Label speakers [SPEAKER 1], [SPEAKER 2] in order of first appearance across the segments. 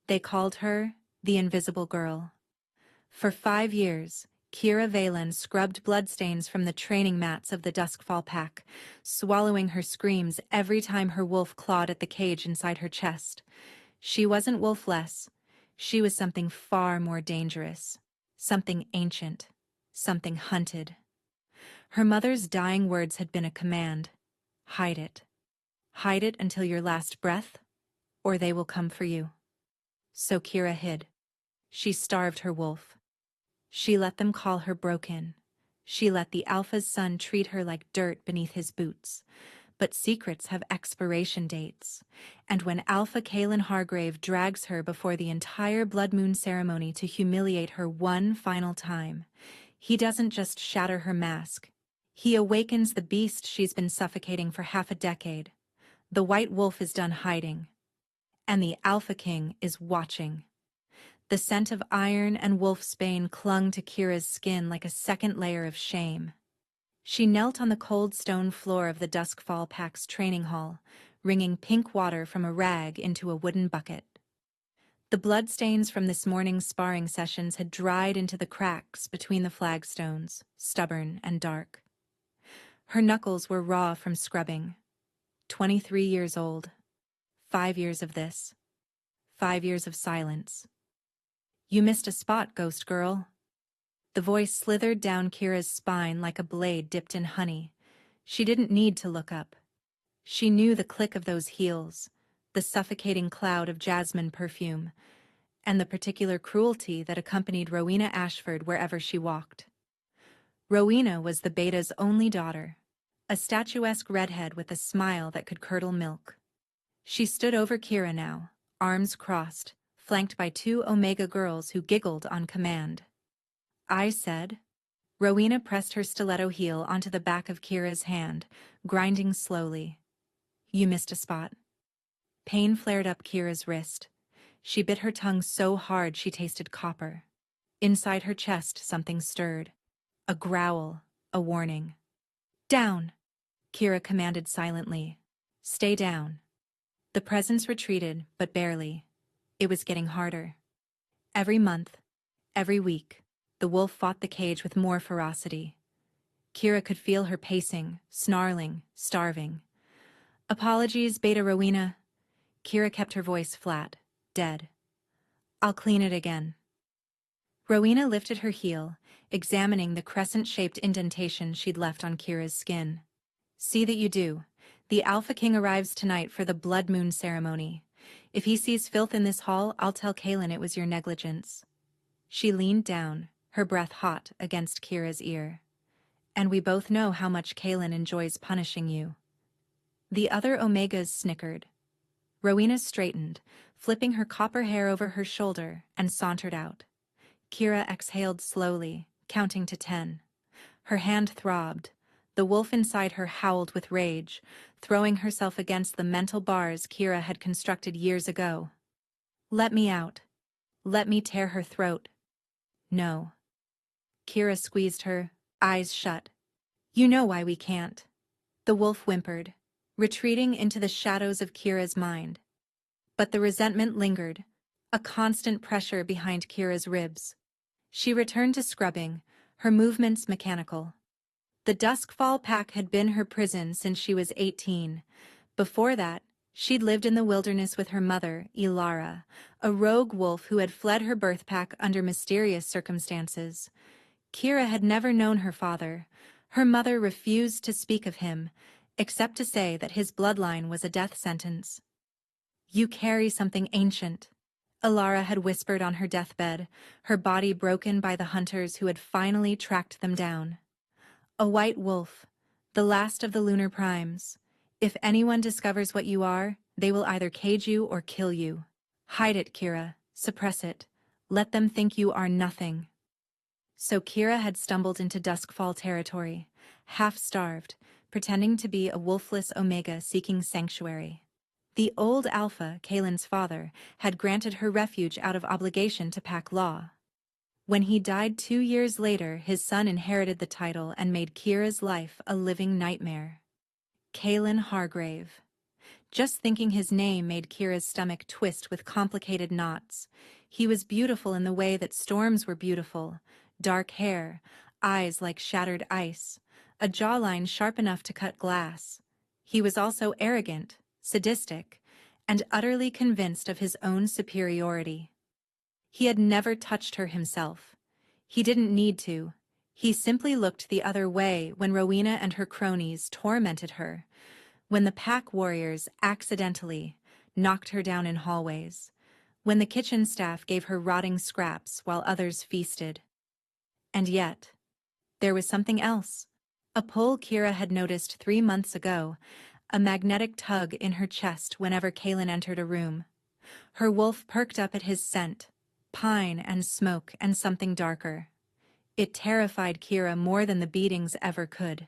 [SPEAKER 1] They called her the Invisible Girl. For 5 years, Kira Valen scrubbed bloodstains from the training mats of the Duskfall pack, swallowing her screams every time her wolf clawed at the cage inside her chest. She wasn't wolfless. She was something far more dangerous. Something ancient. Something hunted. Her mother's dying words had been a command. Hide it. Hide it until your last breath, or they will come for you. So Kira hid. She starved her wolf. She let them call her broken. She let the Alpha's son treat her like dirt beneath his boots. But secrets have expiration dates. And when Alpha Kaelin Hargrave drags her before the entire Blood Moon ceremony to humiliate her one final time, he doesn't just shatter her mask. He awakens the beast she's been suffocating for half a decade. The white wolf is done hiding. And the Alpha King is watching. The scent of iron and wolfsbane clung to Kira's skin like a second layer of shame. She knelt on the cold stone floor of the Duskfall Pack's training hall, wringing pink water from a rag into a wooden bucket. The bloodstains from this morning's sparring sessions had dried into the cracks between the flagstones, stubborn and dark. Her knuckles were raw from scrubbing. 23 years old. 5 years of this. 5 years of silence. You missed a spot, ghost girl. The voice slithered down Kira's spine like a blade dipped in honey. She didn't need to look up. She knew the click of those heels, the suffocating cloud of jasmine perfume, and the particular cruelty that accompanied Rowena Ashford wherever she walked. Rowena was the beta's only daughter, a statuesque redhead with a smile that could curdle milk. She stood over Kira now, arms crossed, flanked by 2 Omega girls who giggled on command. I said. Rowena pressed her stiletto heel onto the back of Kira's hand, grinding slowly. You missed a spot. Pain flared up Kira's wrist. She bit her tongue so hard she tasted copper. Inside her chest, something stirred. A growl, a warning. Down! Kira commanded silently. Stay down. The presence retreated, but barely. It was getting harder. Every month, every week, the wolf fought the cage with more ferocity. Kira could feel her pacing, snarling, starving. Apologies, Beta Rowena. Kira kept her voice flat, dead. I'll clean it again. Rowena lifted her heel, examining the crescent-shaped indentation she'd left on Kira's skin. See that you do. The Alpha King arrives tonight for the Blood Moon ceremony. If he sees filth in this hall, I'll tell Kaelin it was your negligence. She leaned down, her breath hot against Kira's ear. And we both know how much Kaelin enjoys punishing you. The other Omegas snickered. Rowena straightened, flipping her copper hair over her shoulder, and sauntered out. Kira exhaled slowly, counting to 10. Her hand throbbed. The wolf inside her howled with rage, throwing herself against the mental bars Kira had constructed years ago. Let me out. Let me tear her throat. No. Kira squeezed her, eyes shut. You know why we can't. The wolf whimpered, retreating into the shadows of Kira's mind. But the resentment lingered, a constant pressure behind Kira's ribs. She returned to scrubbing, her movements mechanical. The Duskfall Pack had been her prison since she was 18. Before that, she'd lived in the wilderness with her mother, Ilara, a rogue wolf who had fled her birth pack under mysterious circumstances. Kira had never known her father. Her mother refused to speak of him, except to say that his bloodline was a death sentence. You carry something ancient, Ilara had whispered on her deathbed, her body broken by the hunters who had finally tracked them down. A white wolf, the last of the lunar primes. If anyone discovers what you are, they will either cage you or kill you. Hide it, Kira. Suppress it. Let them think you are nothing. So Kira had stumbled into Duskfall territory, half-starved, pretending to be a wolfless Omega seeking sanctuary. The old Alpha, Kaelin's father, had granted her refuge out of obligation to pack law. When he died 2 years later, his son inherited the title and made Kira's life a living nightmare. Kaelin Hargrave. Just thinking his name made Kira's stomach twist with complicated knots. He was beautiful in the way that storms were beautiful. Dark hair, eyes like shattered ice, a jawline sharp enough to cut glass. He was also arrogant, sadistic, and utterly convinced of his own superiority. He had never touched her himself. He didn't need to. He simply looked the other way when Rowena and her cronies tormented her, when the pack warriors accidentally knocked her down in hallways, when the kitchen staff gave her rotting scraps while others feasted. And yet, there was something else. A pull Kira had noticed 3 months ago, a magnetic tug in her chest whenever Kaelin entered a room. Her wolf perked up at his scent, pine and smoke and something darker. It terrified Kira more than the beatings ever could.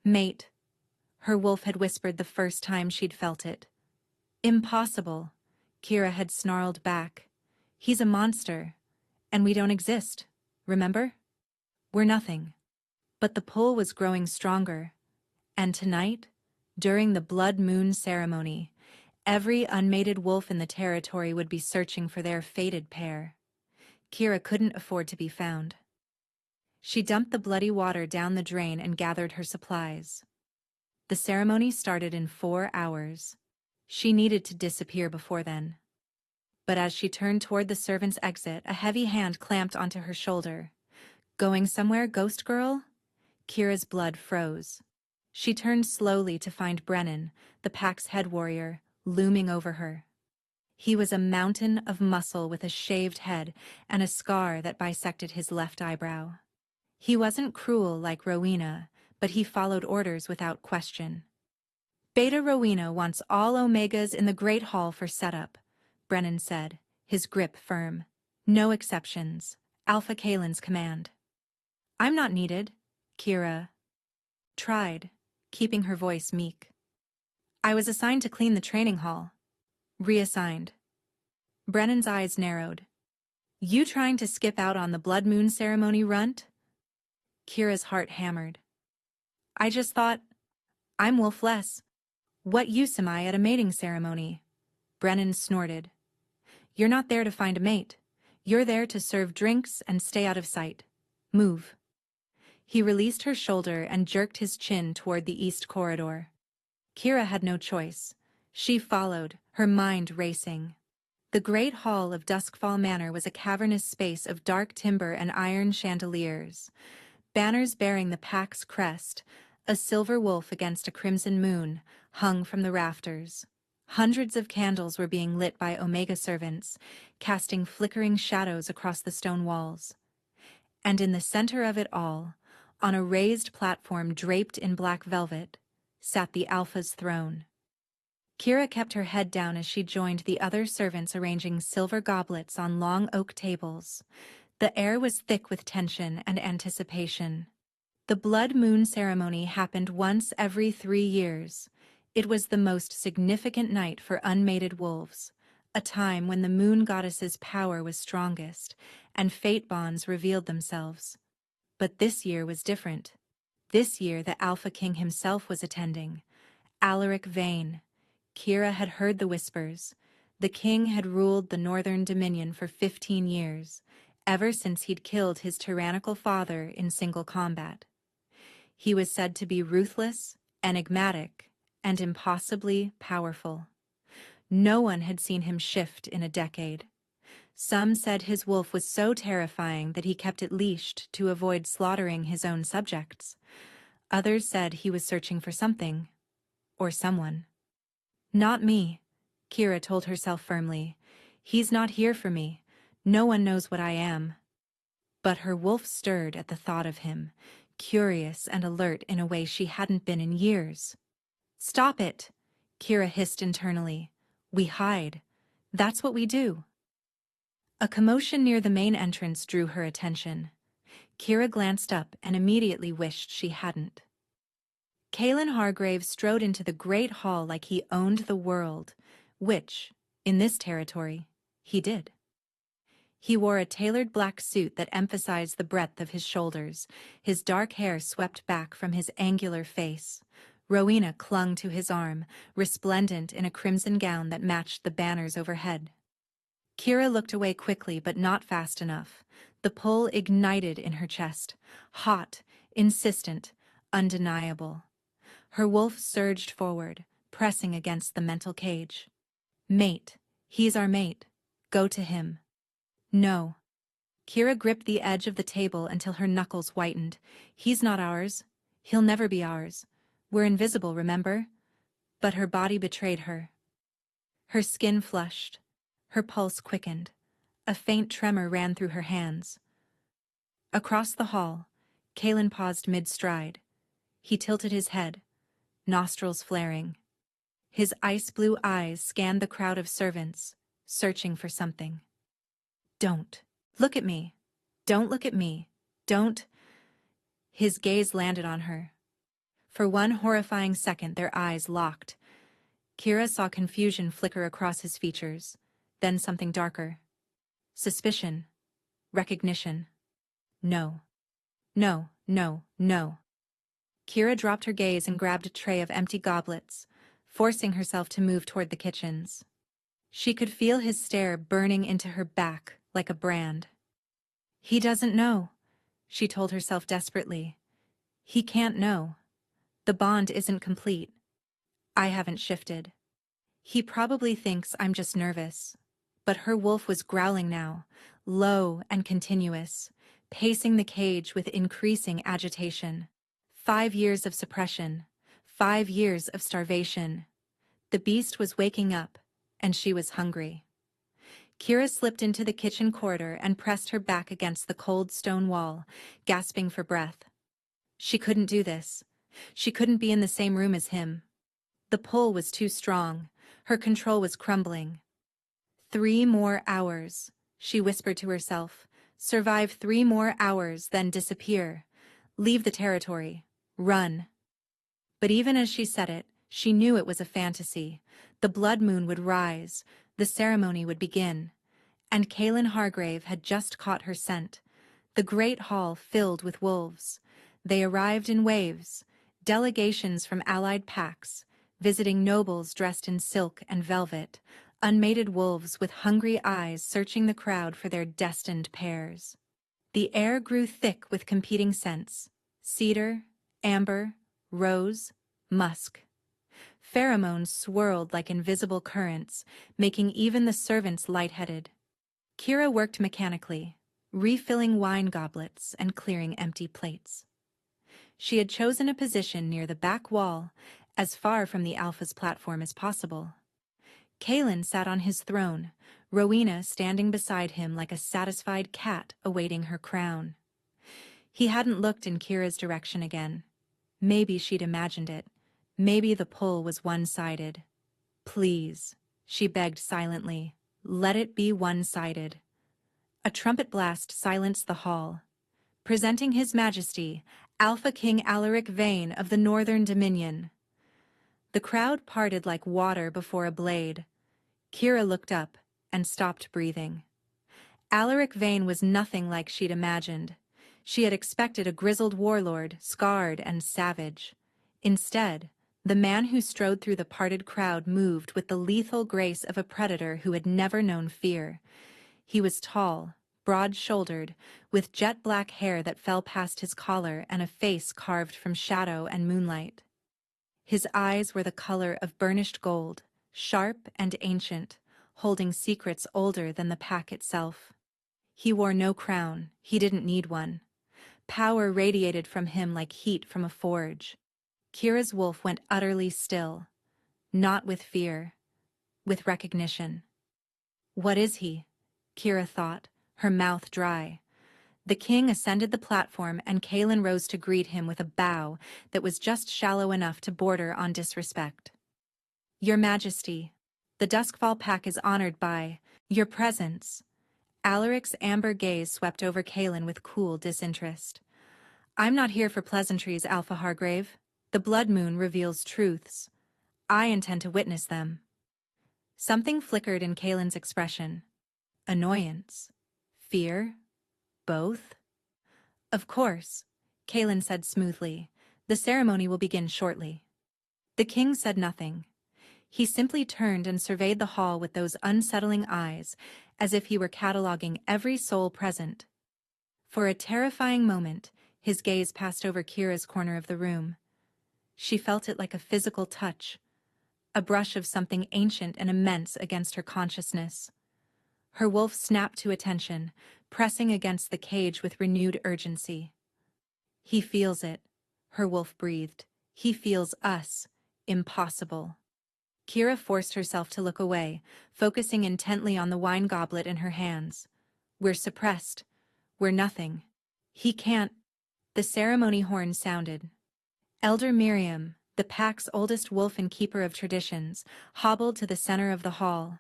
[SPEAKER 1] "Mate," her wolf had whispered the first time she'd felt it. "Impossible," Kira had snarled back. "He's a monster, and we don't exist, remember? We're nothing." But the pull was growing stronger, and tonight, during the blood moon ceremony, every unmated wolf in the territory would be searching for their fated pair. Kira couldn't afford to be found. She dumped the bloody water down the drain and gathered her supplies. The ceremony started in 4 hours. She needed to disappear before then. But as she turned toward the servant's exit, a heavy hand clamped onto her shoulder. "Going somewhere, ghost girl?" Kira's blood froze. She turned slowly to find Brennan, the pack's head warrior, looming over her. He was a mountain of muscle with a shaved head and a scar that bisected his left eyebrow. He wasn't cruel like Rowena, but he followed orders without question. "Beta Rowena wants all Omegas in the Great Hall for setup," Brennan said, his grip firm. "No exceptions. Alpha Kaelin's command." "I'm not needed," Kira tried, keeping her voice meek. "I was assigned to clean the training hall." "Reassigned." Brennan's eyes narrowed. "You trying to skip out on the blood moon ceremony, runt?" Kira's heart hammered. "I just thought, I'm wolfless. What use am I at a mating ceremony?" Brennan snorted. "You're not there to find a mate. You're there to serve drinks and stay out of sight. Move." He released her shoulder and jerked his chin toward the east corridor. Kira had no choice. She followed, her mind racing. The great hall of Duskfall Manor was a cavernous space of dark timber and iron chandeliers. Banners bearing the pack's crest, a silver wolf against a crimson moon, hung from the rafters. Hundreds of candles were being lit by Omega servants, casting flickering shadows across the stone walls. And in the center of it all, on a raised platform draped in black velvet, sat the Alpha's throne. Kira kept her head down as she joined the other servants arranging silver goblets on long oak tables. The air was thick with tension and anticipation. The blood moon ceremony happened once every 3 years. It was the most significant night for unmated wolves, a time when the moon goddess's power was strongest, and fate bonds revealed themselves. But this year was different. This year the Alpha King himself was attending. Alaric Vane. Kira had heard the whispers. The king had ruled the Northern Dominion for 15 years, ever since he'd killed his tyrannical father in single combat. He was said to be ruthless, enigmatic, and impossibly powerful. No one had seen him shift in a decade. Some said his wolf was so terrifying that he kept it leashed to avoid slaughtering his own subjects. Others said he was searching for something, or someone. "Not me," Kira told herself firmly. "He's not here for me. No one knows what I am." But her wolf stirred at the thought of him, curious and alert in a way she hadn't been in years. "Stop it," Kira hissed internally. "We hide. That's what we do." A commotion near the main entrance drew her attention. Kira glanced up and immediately wished she hadn't. Kaelin Hargrave strode into the great hall like he owned the world, which, in this territory, he did. He wore a tailored black suit that emphasized the breadth of his shoulders, his dark hair swept back from his angular face, Rowena clung to his arm, resplendent in a crimson gown that matched the banners overhead. Kira looked away quickly but not fast enough. The pull ignited in her chest, hot, insistent, undeniable. Her wolf surged forward, pressing against the mental cage. Mate. He's our mate. Go to him. No. Kira gripped the edge of the table until her knuckles whitened. He's not ours. He'll never be ours. We're invisible, remember? But her body betrayed her. Her skin flushed. Her pulse quickened. A faint tremor ran through her hands. Across the hall, Kalen paused mid-stride. He tilted his head, nostrils flaring. His ice-blue eyes scanned the crowd of servants, searching for something. Don't. Look at me. Don't look at me. Don't. His gaze landed on her. For one horrifying second, their eyes locked. Kira saw confusion flicker across his features, then something darker. Suspicion. Recognition. No. No, no, no. Kira dropped her gaze and grabbed a tray of empty goblets, forcing herself to move toward the kitchens. She could feel his stare burning into her back like a brand. He doesn't know, she told herself desperately. He can't know. The bond isn't complete. I haven't shifted. He probably thinks I'm just nervous. But her wolf was growling now, low and continuous, pacing the cage with increasing agitation. 5 years of suppression. 5 years of starvation. The beast was waking up, and she was hungry. Kira slipped into the kitchen corridor and pressed her back against the cold stone wall, gasping for breath. She couldn't do this. She couldn't be in the same room as him. The pull was too strong. Her control was crumbling. 3 more hours, she whispered to herself. Survive 3 more hours, then disappear. Leave the territory. Run. But even as she said it, she knew it was a fantasy. The blood moon would rise. The ceremony would begin. And Kaelin Hargrave had just caught her scent. The great hall filled with wolves. They arrived in waves, delegations from allied packs, visiting nobles dressed in silk and velvet, unmated wolves with hungry eyes searching the crowd for their destined pairs. The air grew thick with competing scents: cedar, amber, rose, musk. Pheromones swirled like invisible currents, making even the servants lightheaded. Kira worked mechanically, refilling wine goblets and clearing empty plates. She had chosen a position near the back wall, as far from the Alpha's platform as possible. Kaelin sat on his throne, Rowena standing beside him like a satisfied cat awaiting her crown. He hadn't looked in Kira's direction again. Maybe she'd imagined it. Maybe the pull was one-sided. Please, she begged silently, let it be one-sided. A trumpet blast silenced the hall. Presenting His Majesty, Alpha King Alaric Vane of the Northern Dominion. The crowd parted like water before a blade. Kira looked up and stopped breathing. Alaric Vane was nothing like she'd imagined. She had expected a grizzled warlord, scarred and savage. Instead, the man who strode through the parted crowd moved with the lethal grace of a predator who had never known fear. He was tall, broad-shouldered, with jet-black hair that fell past his collar and a face carved from shadow and moonlight. His eyes were the color of burnished gold, sharp and ancient, holding secrets older than the pack itself. He wore no crown. He didn't need one. Power radiated from him like heat from a forge. Kira's wolf went utterly still. Not with fear, with recognition. What is he? Kira thought, her mouth dry. The king ascended the platform and Kaelin rose to greet him with a bow that was just shallow enough to border on disrespect. Your Majesty, the Duskfall pack is honored by your presence. Alaric's amber gaze swept over Kaelin with cool disinterest. I'm not here for pleasantries, Alpha Hargrave. The blood moon reveals truths. I intend to witness them. Something flickered in Kaelin's expression. Annoyance. Fear. Both? Of course, Kaelin said smoothly. The ceremony will begin shortly. The king said nothing. He simply turned and surveyed the hall with those unsettling eyes, as if he were cataloging every soul present. For a terrifying moment, his gaze passed over Kira's corner of the room. She felt it like a physical touch, a brush of something ancient and immense against her consciousness. Her wolf snapped to attention, pressing against the cage with renewed urgency. He feels it, her wolf breathed. He feels us. Impossible. Kira forced herself to look away, focusing intently on the wine goblet in her hands. We're suppressed. We're nothing. He can't. The ceremony horn sounded. Elder Miriam, the pack's oldest wolf and keeper of traditions, hobbled to the center of the hall.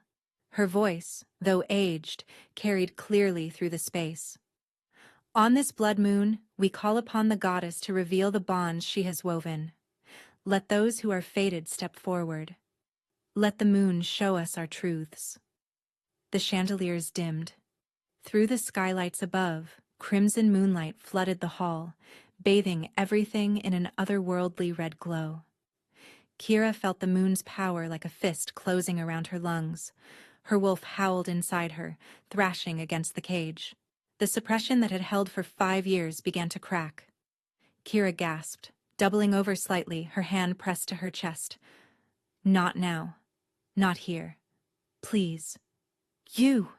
[SPEAKER 1] Her voice, though aged, carried clearly through the space. On this blood moon, we call upon the goddess to reveal the bonds she has woven. Let those who are fated step forward. Let the moon show us our truths. The chandeliers dimmed. Through the skylights above, crimson moonlight flooded the hall, bathing everything in an otherworldly red glow. Kira felt the moon's power like a fist closing around her lungs. Her wolf howled inside her, thrashing against the cage. The suppression that had held for 5 years began to crack. Kira gasped, doubling over slightly, her hand pressed to her chest. Not now. Not here. Please. You!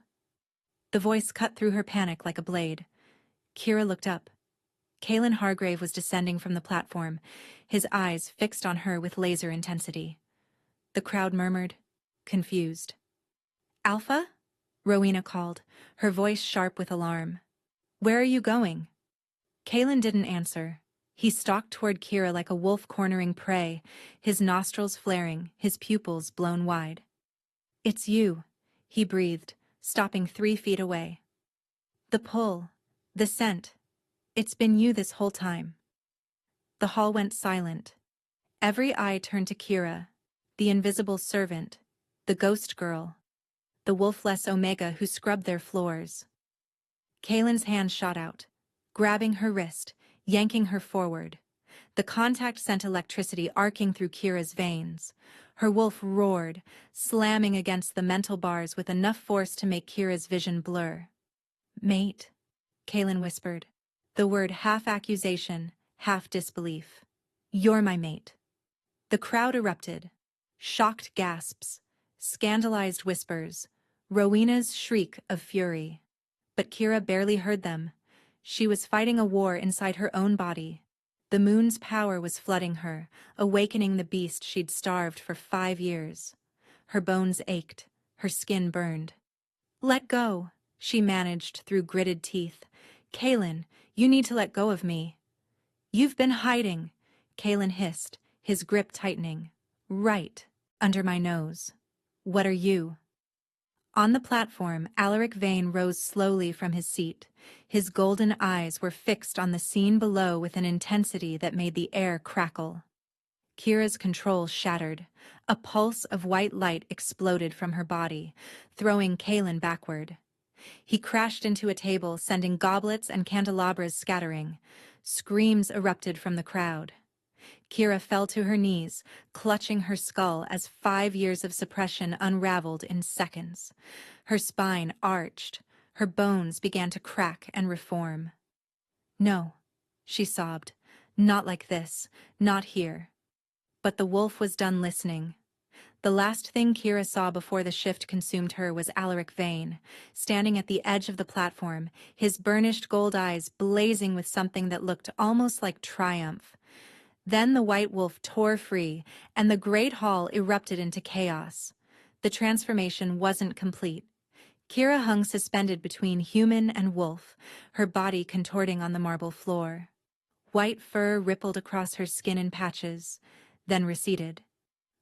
[SPEAKER 1] The voice cut through her panic like a blade. Kira looked up. Kalen Hargrave was descending from the platform, his eyes fixed on her with laser intensity. The crowd murmured, confused. Alpha? Rowena called, her voice sharp with alarm. Where are you going? Kalen didn't answer. He stalked toward Kira like a wolf cornering prey, his nostrils flaring, his pupils blown wide. It's you, he breathed, stopping 3 feet away. The pull, the scent. It's been you this whole time. The hall went silent. Every eye turned to Kira, the invisible servant, the ghost girl, the wolfless Omega who scrubbed their floors. Kalen's hand shot out, grabbing her wrist, yanking her forward. The contact sent electricity arcing through Kira's veins. Her wolf roared, slamming against the mental bars with enough force to make Kira's vision blur. Mate, Kalen whispered, the word half accusation, half disbelief. You're my mate. The crowd erupted. Shocked gasps, scandalized whispers, Rowena's shriek of fury. But Kira barely heard them. She was fighting a war inside her own body. The moon's power was flooding her, awakening the beast she'd starved for 5 years. Her bones ached, her skin burned. Let go, she managed through gritted teeth. Kalen, you need to let go of me. You've been hiding, Kalen hissed, his grip tightening. Right, under my nose. What are you? On the platform, Alaric Vane rose slowly from his seat. His golden eyes were fixed on the scene below with an intensity that made the air crackle. Kira's control shattered. A pulse of white light exploded from her body, throwing Kalen backward. He crashed into a table, sending goblets and candelabras scattering. Screams erupted from the crowd. Kira fell to her knees, clutching her skull as 5 years of suppression unraveled in seconds. Her spine arched. Her bones began to crack and reform. No, she sobbed. Not like this. Not here. But the wolf was done listening. The last thing Kira saw before the shift consumed her was Alaric Vane, standing at the edge of the platform, his burnished gold eyes blazing with something that looked almost like triumph. Then the white wolf tore free, and the great hall erupted into chaos. The transformation wasn't complete. Kira hung suspended between human and wolf, her body contorting on the marble floor. White fur rippled across her skin in patches, then receded.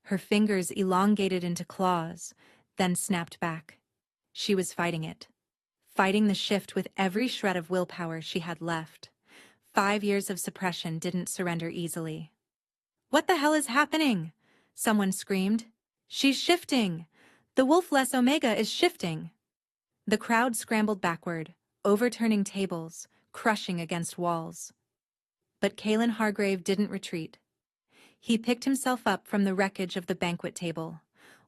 [SPEAKER 1] Her fingers elongated into claws, then snapped back. She was fighting it. Fighting the shift with every shred of willpower she had left. 5 years of suppression didn't surrender easily. What the hell is happening? Someone screamed. She's shifting! The wolfless Omega is shifting! The crowd scrambled backward, overturning tables, crushing against walls. But Kalen Hargrave didn't retreat. He picked himself up from the wreckage of the banquet table,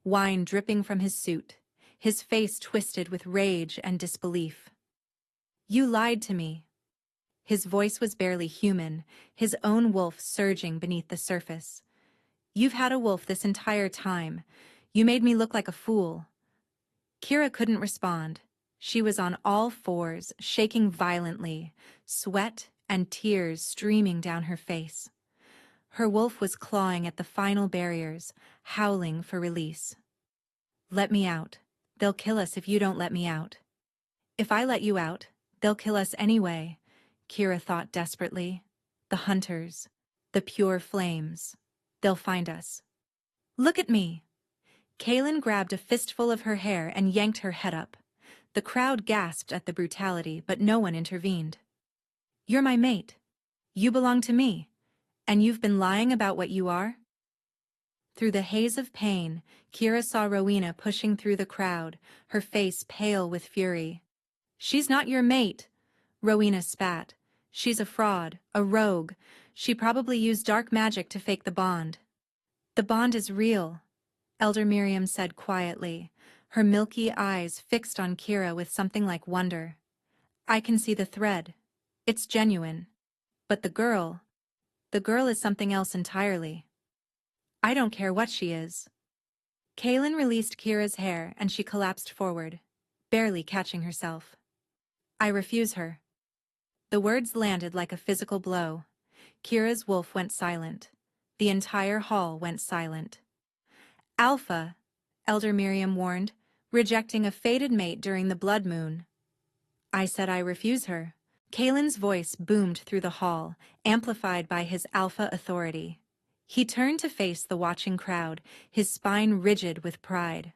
[SPEAKER 1] wine dripping from his suit, his face twisted with rage and disbelief. "You lied to me." His voice was barely human, his own wolf surging beneath the surface. "You've had a wolf this entire time. You made me look like a fool." Kira couldn't respond. She was on all fours, shaking violently, sweat and tears streaming down her face. Her wolf was clawing at the final barriers, howling for release. "Let me out. They'll kill us if you don't let me out." "If I let you out, they'll kill us anyway," Kira thought desperately. "The hunters, the pure flames. They'll find us." "Look at me." Kaylin grabbed a fistful of her hair and yanked her head up. The crowd gasped at the brutality, but no one intervened. "You're my mate. You belong to me. And you've been lying about what you are?" Through the haze of pain, Kira saw Rowena pushing through the crowd, her face pale with fury. "She's not your mate," Rowena spat. "She's a fraud, a rogue. She probably used dark magic to fake the bond." "The bond is real," Elder Miriam said quietly, her milky eyes fixed on Kira with something like wonder. "I can see the thread. It's genuine. But the girl is something else entirely." "I don't care what she is." Kaylin released Kira's hair and she collapsed forward, barely catching herself. "I refuse her." The words landed like a physical blow. Kira's wolf went silent. The entire hall went silent. "Alpha," Elder Miriam warned, "rejecting a fated mate during the blood moon." "I said I refuse her." Kalen's voice boomed through the hall, amplified by his alpha authority. He turned to face the watching crowd, his spine rigid with pride.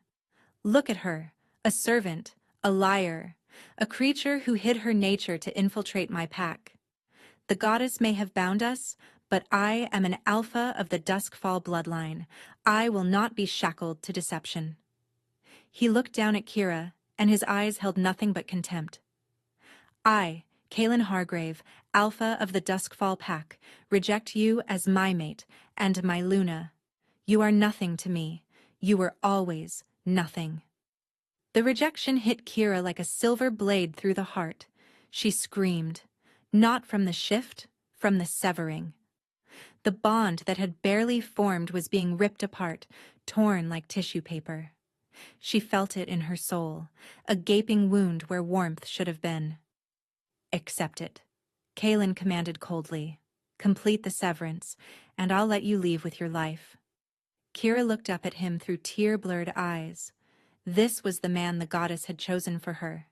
[SPEAKER 1] "Look at her, a servant, a liar, a creature who hid her nature to infiltrate my pack. The goddess may have bound us, but I am an alpha of the Duskfall bloodline. I will not be shackled to deception." He looked down at Kira, and his eyes held nothing but contempt. "I, Kaelin Hargrave, alpha of the Duskfall pack, reject you as my mate and my Luna. You are nothing to me. You were always nothing." The rejection hit Kira like a silver blade through the heart. She screamed, not from the shift, from the severing. The bond that had barely formed was being ripped apart, torn like tissue paper. She felt it in her soul, a gaping wound where warmth should have been. "Accept it," Kaelin commanded coldly. "Complete the severance, and I'll let you leave with your life." Kira looked up at him through tear-blurred eyes. This was the man the goddess had chosen for her.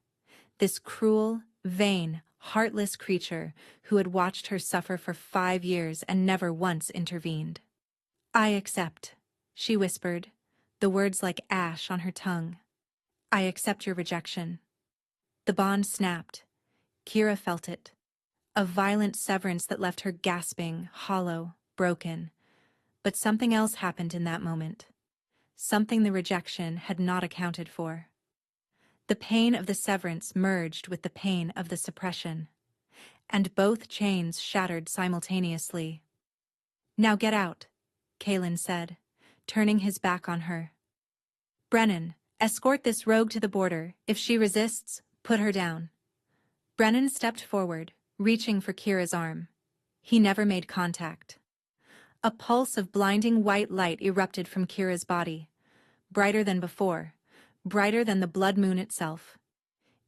[SPEAKER 1] This cruel, vain, heartless creature who had watched her suffer for 5 years and never once intervened. "I accept," she whispered, the words like ash on her tongue. "I accept your rejection." The bond snapped. Kira felt it. A violent severance that left her gasping, hollow, broken. But something else happened in that moment. Something the rejection had not accounted for. The pain of the severance merged with the pain of the suppression. And both chains shattered simultaneously. "Now get out," Kaelin said, turning his back on her. "Brennan, escort this rogue to the border. If she resists, put her down." Brennan stepped forward, reaching for Kira's arm. He never made contact. A pulse of blinding white light erupted from Kira's body, brighter than before, brighter than the blood moon itself.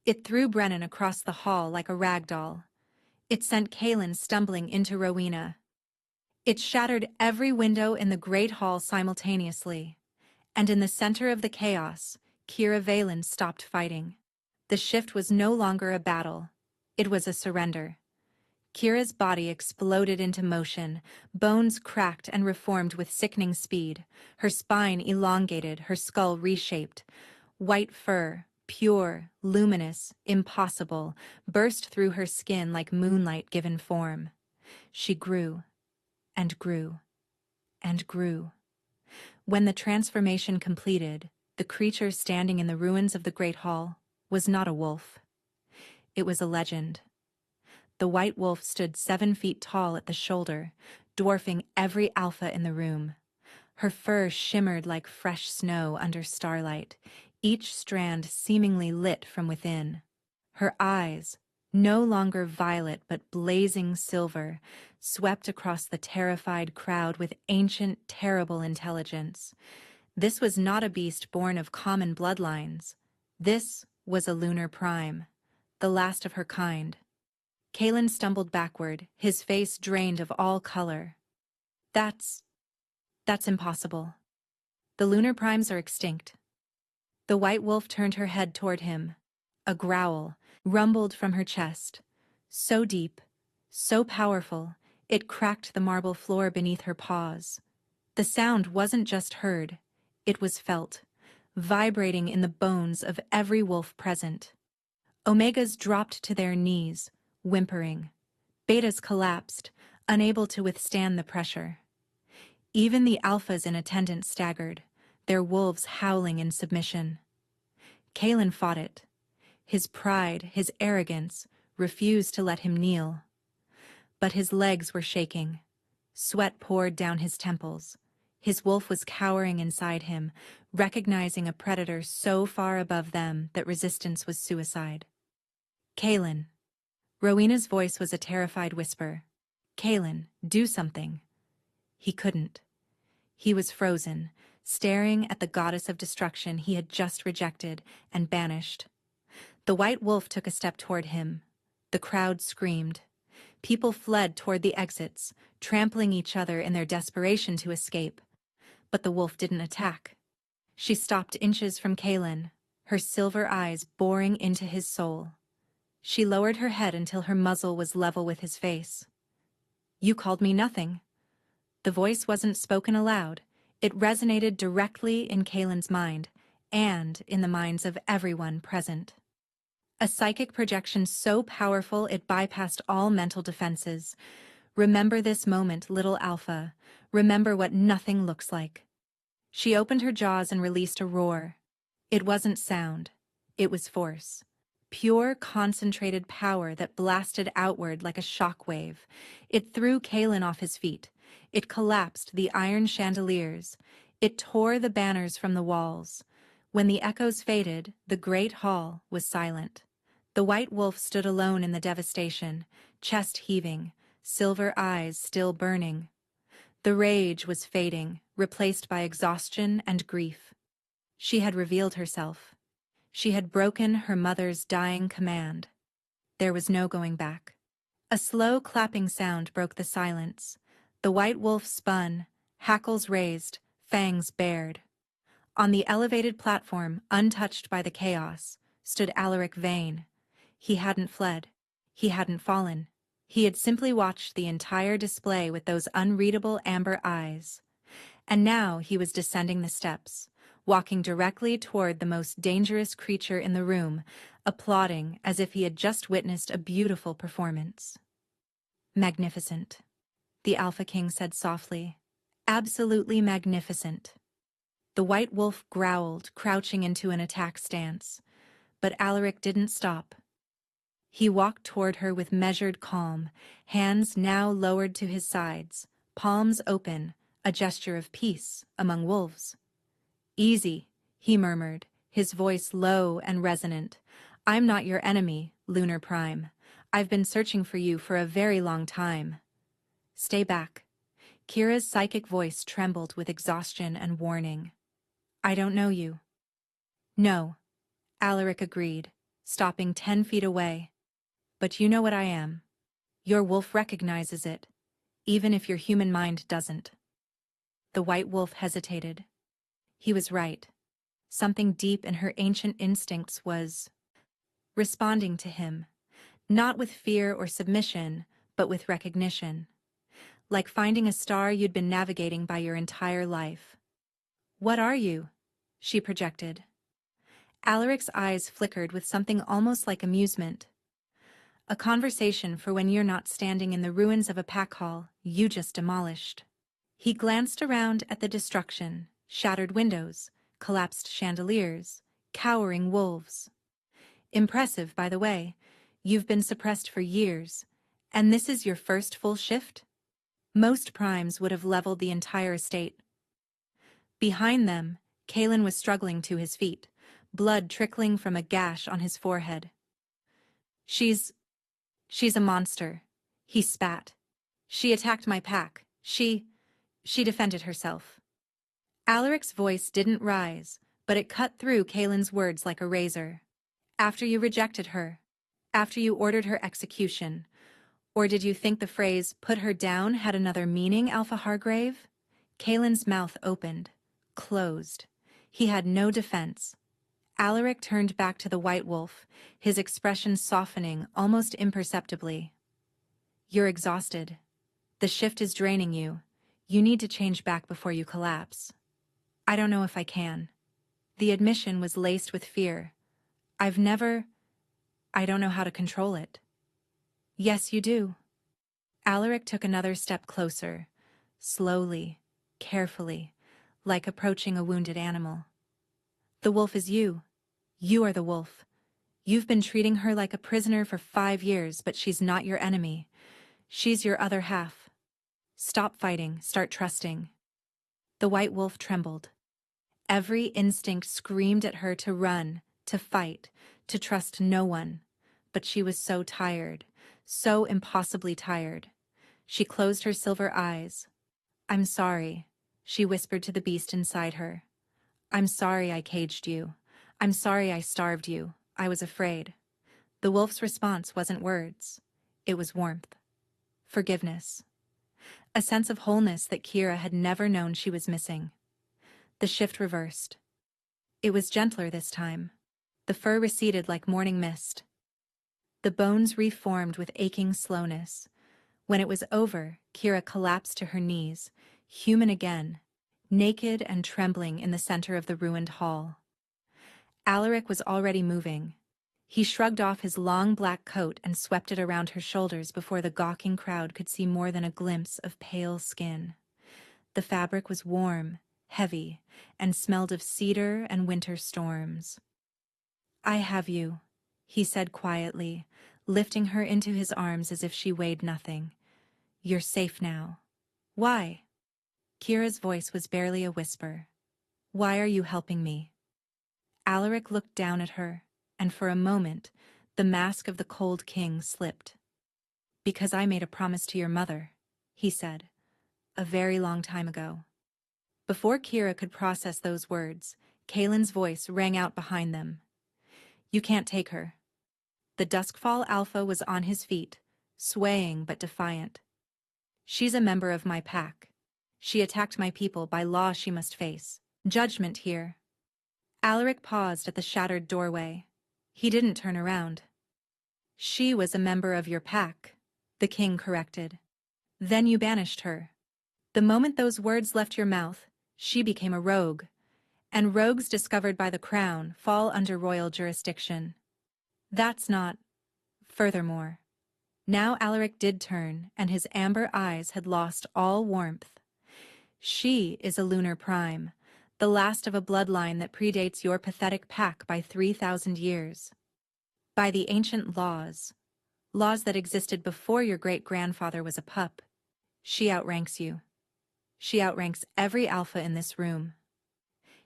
[SPEAKER 1] It threw Brennan across the hall like a rag doll. It sent Kaelin stumbling into Rowena. It shattered every window in the great hall simultaneously. And in the center of the chaos, Kira Valen stopped fighting. The shift was no longer a battle. It was a surrender. Kira's body exploded into motion, bones cracked and reformed with sickening speed, her spine elongated, her skull reshaped. White fur, pure, luminous, impossible, burst through her skin like moonlight given form. She grew, and grew, and grew. When the transformation completed, the creature standing in the ruins of the Great Hall was not a wolf. It was a legend. The white wolf stood 7 feet tall at the shoulder, dwarfing every alpha in the room. Her fur shimmered like fresh snow under starlight, each strand seemingly lit from within. Her eyes, no longer violet but blazing silver, swept across the terrified crowd with ancient, terrible intelligence. This was not a beast born of common bloodlines. This was a lunar prime, the last of her kind. Kalen stumbled backward, his face drained of all color. That's impossible. The lunar primes are extinct. The white wolf turned her head toward him. A growl rumbled from her chest. So deep, so powerful, it cracked the marble floor beneath her paws. The sound wasn't just heard, it was felt, vibrating in the bones of every wolf present. Omegas dropped to their knees, whimpering. Betas collapsed, unable to withstand the pressure. Even the alphas in attendance staggered, their wolves howling in submission. Kalen fought it. His pride, his arrogance, refused to let him kneel. But his legs were shaking. Sweat poured down his temples. His wolf was cowering inside him, recognizing a predator so far above them that resistance was suicide. Kalen. Rowena's voice was a terrified whisper. Kalen, do something. He couldn't. He was frozen, staring at the goddess of destruction he had just rejected and banished. The white wolf took a step toward him. The crowd screamed. People fled toward the exits, trampling each other in their desperation to escape. But the wolf didn't attack. She stopped inches from Kalen, her silver eyes boring into his soul. She lowered her head until her muzzle was level with his face. You called me nothing. The voice wasn't spoken aloud. It resonated directly in Kalen's mind, and in the minds of everyone present. A psychic projection so powerful it bypassed all mental defenses. Remember this moment, little Alpha. Remember what nothing looks like. She opened her jaws and released a roar. It wasn't sound. It was force. Pure, concentrated power that blasted outward like a shockwave. It threw Kalen off his feet. It collapsed the iron chandeliers. It tore the banners from the walls. When the echoes faded, the great hall was silent. The white wolf stood alone in the devastation, chest heaving, silver eyes still burning. The rage was fading, replaced by exhaustion and grief. She had revealed herself. She had broken her mother's dying command. There was no going back. A slow clapping sound broke the silence. The white wolf spun, hackles raised, fangs bared. On the elevated platform, untouched by the chaos, stood Alaric Vane. He hadn't fled. He hadn't fallen. He had simply watched the entire display with those unreadable amber eyes. And now he was descending the steps, walking directly toward the most dangerous creature in the room, applauding as if he had just witnessed a beautiful performance. Magnificent, the Alpha King said softly. Absolutely magnificent. The white wolf growled, crouching into an attack stance. But Alaric didn't stop. He walked toward her with measured calm, hands now lowered to his sides, palms open, a gesture of peace among wolves. Easy, he murmured, his voice low and resonant. I'm not your enemy, Lunar Prime. I've been searching for you for a very long time. Stay back. Kira's psychic voice trembled with exhaustion and warning. I don't know you. No, Alaric agreed, stopping 10 feet away. But you know what I am. Your wolf recognizes it, even if your human mind doesn't. The white wolf hesitated. He was right. Something deep in her ancient instincts was responding to him, not with fear or submission, but with recognition. Like finding a star you'd been navigating by your entire life. What are you? She projected. Alaric's eyes flickered with something almost like amusement. A conversation for when you're not standing in the ruins of a pack hall you just demolished. He glanced around at the destruction, shattered windows, collapsed chandeliers, cowering wolves. Impressive, by the way. You've been suppressed for years, and this is your first full shift? Most primes would have leveled the entire estate. Behind them, Kalen was struggling to his feet, blood trickling from a gash on his forehead. She's a monster, he spat. She attacked my pack. She defended herself. Alaric's voice didn't rise, but it cut through Kalen's words like a razor. After you rejected her, after you ordered her execution, or did you think the phrase "put her down" had another meaning, Alpha Hargrave? Kalen's mouth opened, closed. He had no defense. Alaric turned back to the White Wolf, his expression softening almost imperceptibly. You're exhausted. The shift is draining you. You need to change back before you collapse. I don't know if I can. The admission was laced with fear. I don't know how to control it. Yes, you do. Alaric took another step closer, slowly, carefully, like approaching a wounded animal. The wolf is you. You are the wolf. You've been treating her like a prisoner for 5 years, but she's not your enemy. She's your other half. Stop fighting, start trusting. The White Wolf trembled. Every instinct screamed at her to run, to fight, to trust no one. But she was so tired, so impossibly tired. She closed her silver eyes. I'm sorry, she whispered to the beast inside her. I'm sorry I caged you. I'm sorry I starved you. I was afraid. The wolf's response wasn't words. It was warmth. Forgiveness. A sense of wholeness that Kira had never known she was missing. The shift reversed. It was gentler this time. The fur receded like morning mist. The bones reformed with aching slowness. When it was over, Kira collapsed to her knees, human again, naked and trembling in the center of the ruined hall. Alaric was already moving. He shrugged off his long black coat and swept it around her shoulders before the gawking crowd could see more than a glimpse of pale skin. The fabric was warm, heavy, and smelled of cedar and winter storms. I have you, he said quietly, lifting her into his arms as if she weighed nothing. You're safe now. Why? Kira's voice was barely a whisper. Why are you helping me? Alaric looked down at her, and for a moment, the mask of the cold king slipped. Because I made a promise to your mother, he said, a very long time ago. Before Kira could process those words, Kalen's voice rang out behind them. You can't take her. The Duskfall Alpha was on his feet, swaying but defiant. She's a member of my pack. She attacked my people. By law she must face judgment here. Alaric paused at the shattered doorway. He didn't turn around. She was a member of your pack, the king corrected. Then you banished her. The moment those words left your mouth, she became a rogue. And rogues discovered by the crown fall under royal jurisdiction. That's not... Furthermore, now Alaric did turn, and his amber eyes had lost all warmth. She is a lunar prime, the last of a bloodline that predates your pathetic pack by 3,000 years. By the ancient laws that existed before your great-grandfather was a pup, she outranks you. She outranks every alpha in this room.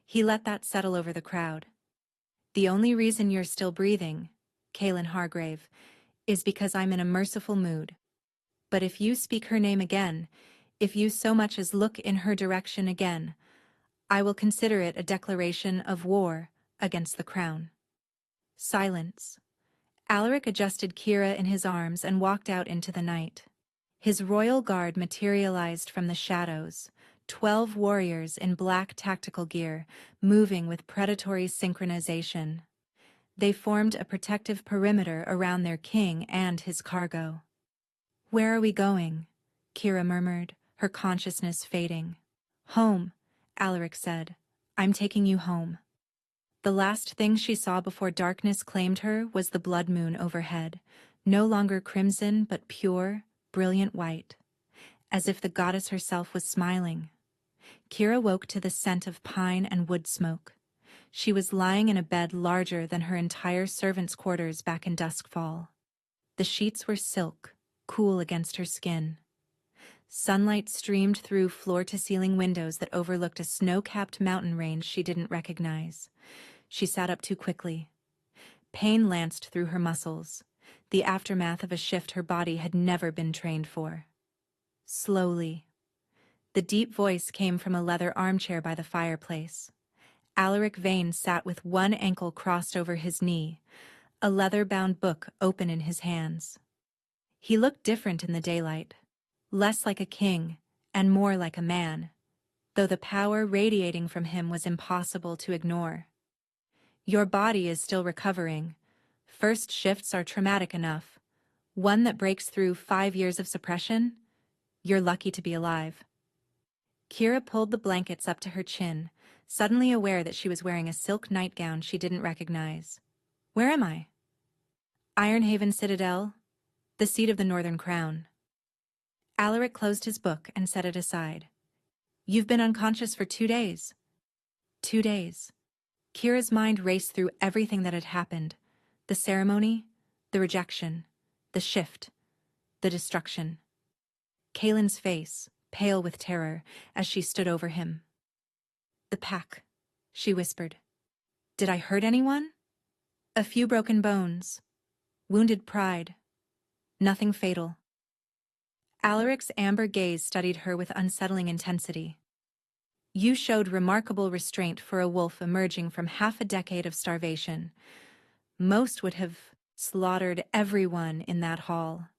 [SPEAKER 1] He let that settle over the crowd. The only reason you're still breathing, Kalen Hargrave, is because I'm in a merciful mood. But if you speak her name again, if you so much as look in her direction again, I will consider it a declaration of war against the crown. Silence. Alaric adjusted Kira in his arms and walked out into the night. His royal guard materialized from the shadows, 12 warriors in black tactical gear, moving with predatory synchronization. They formed a protective perimeter around their king and his cargo. Where are we going? Kira murmured, her consciousness fading. Home, Alaric said. I'm taking you home. The last thing she saw before darkness claimed her was the blood moon overhead, no longer crimson but pure, brilliant white, as if the goddess herself was smiling. Kira woke to the scent of pine and wood smoke. She was lying in a bed larger than her entire servants' quarters back in Duskfall. The sheets were silk, cool against her skin. Sunlight streamed through floor-to-ceiling windows that overlooked a snow-capped mountain range she didn't recognize. She sat up too quickly. Pain lanced through her muscles, the aftermath of a shift her body had never been trained for. Slowly. The deep voice came from a leather armchair by the fireplace. Alaric Vane sat with one ankle crossed over his knee, a leather-bound book open in his hands. He looked different in the daylight, less like a king and more like a man, though the power radiating from him was impossible to ignore. Your body is still recovering. First shifts are traumatic enough. One that breaks through 5 years of suppression? You're lucky to be alive. Kira pulled the blankets up to her chin, suddenly aware that she was wearing a silk nightgown she didn't recognize. Where am I? Ironhaven Citadel, the seat of the Northern Crown. Alaric closed his book and set it aside. You've been unconscious for 2 days. 2 days. Kira's mind raced through everything that had happened. The ceremony, the rejection, the shift, the destruction. Kaelin's face, pale with terror, as she stood over him. The pack, she whispered. Did I hurt anyone? A few broken bones. Wounded pride. Nothing fatal. Alaric's amber gaze studied her with unsettling intensity. You showed remarkable restraint for a wolf emerging from half a decade of starvation. Most would have slaughtered everyone in that hall.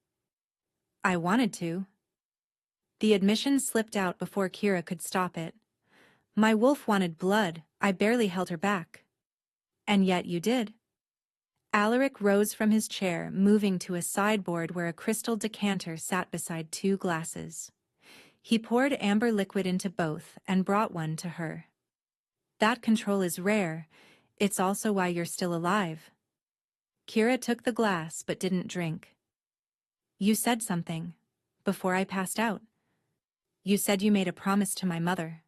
[SPEAKER 1] I wanted to. The admission slipped out before Kira could stop it. My wolf wanted blood. I barely held her back. And yet you did. Alaric rose from his chair, moving to a sideboard where a crystal decanter sat beside 2 glasses. He poured amber liquid into both and brought one to her. That control is rare. It's also why you're still alive. Kira took the glass but didn't drink. You said something, before I passed out. You said you made a promise to my mother.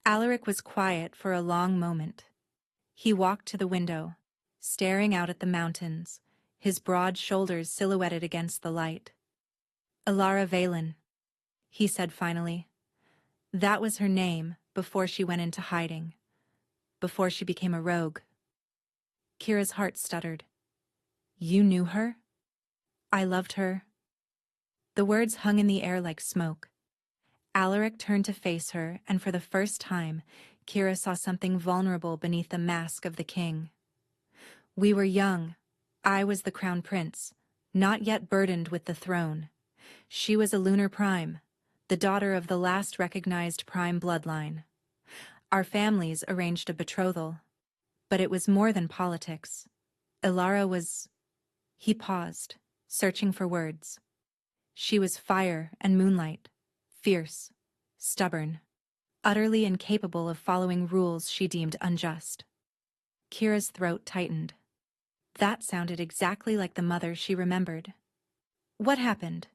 [SPEAKER 1] Alaric was quiet for a long moment. He walked to the window, staring out at the mountains, his broad shoulders silhouetted against the light. Alara Valen, he said finally. That was her name before she went into hiding, before she became a rogue. Kira's heart stuttered. You knew her? I loved her. The words hung in the air like smoke. Alaric turned to face her, and for the first time, Kira saw something vulnerable beneath the mask of the king. We were young. I was the crown prince, not yet burdened with the throne. She was a lunar prime, the daughter of the last recognized prime bloodline. Our families arranged a betrothal, but it was more than politics. Ilara was... He paused, searching for words. She was fire and moonlight, fierce, stubborn, utterly incapable of following rules she deemed unjust. Kira's throat tightened. That sounded exactly like the mother she remembered. What happened?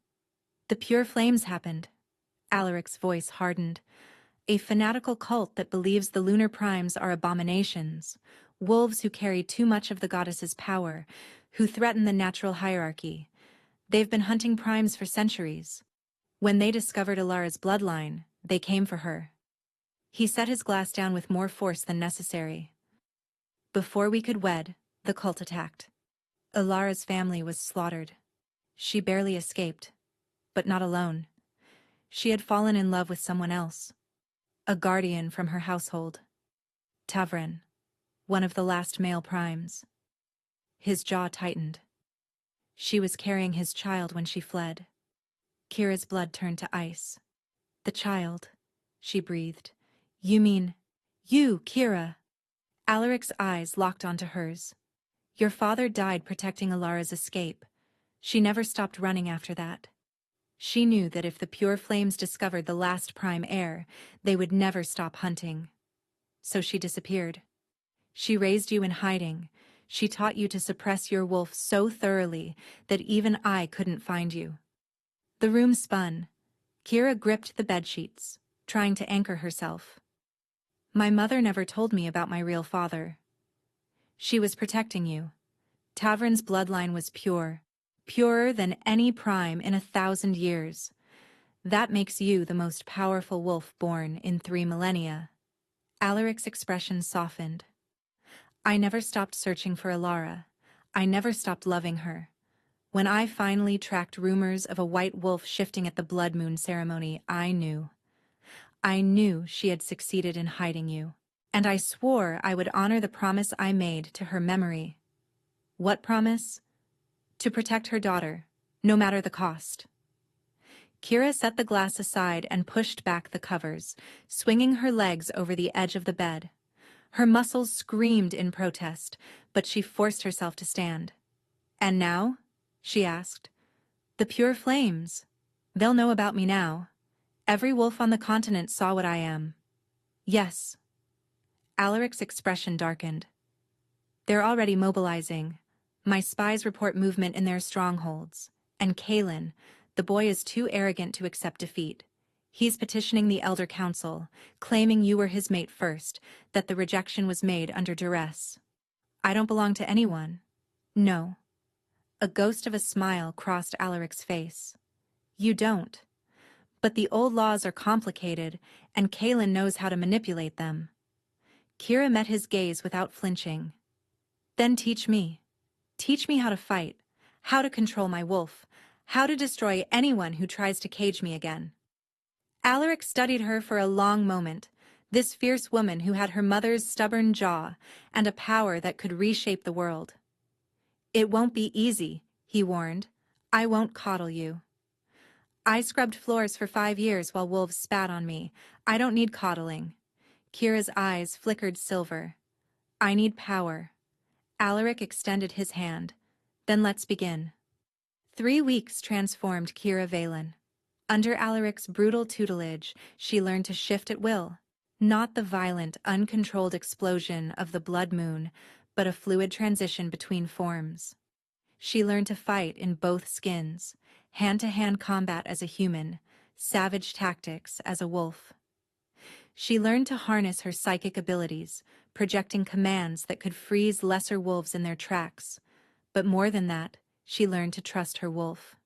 [SPEAKER 1] The pure flames happened. Alaric's voice hardened. A fanatical cult that believes the lunar primes are abominations, wolves who carry too much of the goddess's power, who threaten the natural hierarchy. They've been hunting primes for centuries. When they discovered Ilara's bloodline, they came for her. He set his glass down with more force than necessary. Before we could wed, the cult attacked. Ilara's family was slaughtered. She barely escaped, but not alone. She had fallen in love with someone else, a guardian from her household. Tavren, one of the last male primes. His jaw tightened. She was carrying his child when she fled. Kira's blood turned to ice. The child, she breathed. You mean, you, Kira. Alaric's eyes locked onto hers. Your father died protecting Ilara's escape. She never stopped running after that. She knew that if the pure flames discovered the last prime heir, they would never stop hunting. So she disappeared. She raised you in hiding. She taught you to suppress your wolf so thoroughly that even I couldn't find you. The room spun. Kira gripped the bedsheets, trying to anchor herself. My mother never told me about my real father. She was protecting you. Tavern's bloodline was pure, purer than any prime in 1,000 years. That makes you the most powerful wolf born in 3 millennia. Alaric's expression softened. I never stopped searching for Alara. I never stopped loving her. When I finally tracked rumors of a white wolf shifting at the blood moon ceremony, I knew. I knew she had succeeded in hiding you. And I swore I would honor the promise I made to her memory. What promise? To protect her daughter, no matter the cost. Kira set the glass aside and pushed back the covers, swinging her legs over the edge of the bed. Her muscles screamed in protest, but she forced herself to stand. And now? She asked. The pure flames. They'll know about me now. Every wolf on the continent saw what I am. Yes. Alaric's expression darkened. They're already mobilizing. My spies report movement in their strongholds. And Kalen, the boy is too arrogant to accept defeat. He's petitioning the Elder Council, claiming you were his mate first, that the rejection was made under duress. I don't belong to anyone. No. A ghost of a smile crossed Alaric's face. You don't. But the old laws are complicated, and Kalen knows how to manipulate them. Kira met his gaze without flinching. Then teach me. Teach me how to fight, how to control my wolf, how to destroy anyone who tries to cage me again. Alaric studied her for a long moment, this fierce woman who had her mother's stubborn jaw and a power that could reshape the world. It won't be easy, he warned. I won't coddle you. I scrubbed floors for 5 years while wolves spat on me. I don't need coddling. Kira's eyes flickered silver. I need power. Alaric extended his hand. Then let's begin. 3 weeks transformed Kira Valen. Under Alaric's brutal tutelage, she learned to shift at will. Not the violent, uncontrolled explosion of the blood moon, but a fluid transition between forms. She learned to fight in both skins, hand-to-hand combat as a human, savage tactics as a wolf. She learned to harness her psychic abilities, projecting commands that could freeze lesser wolves in their tracks. But more than that, she learned to trust her wolf.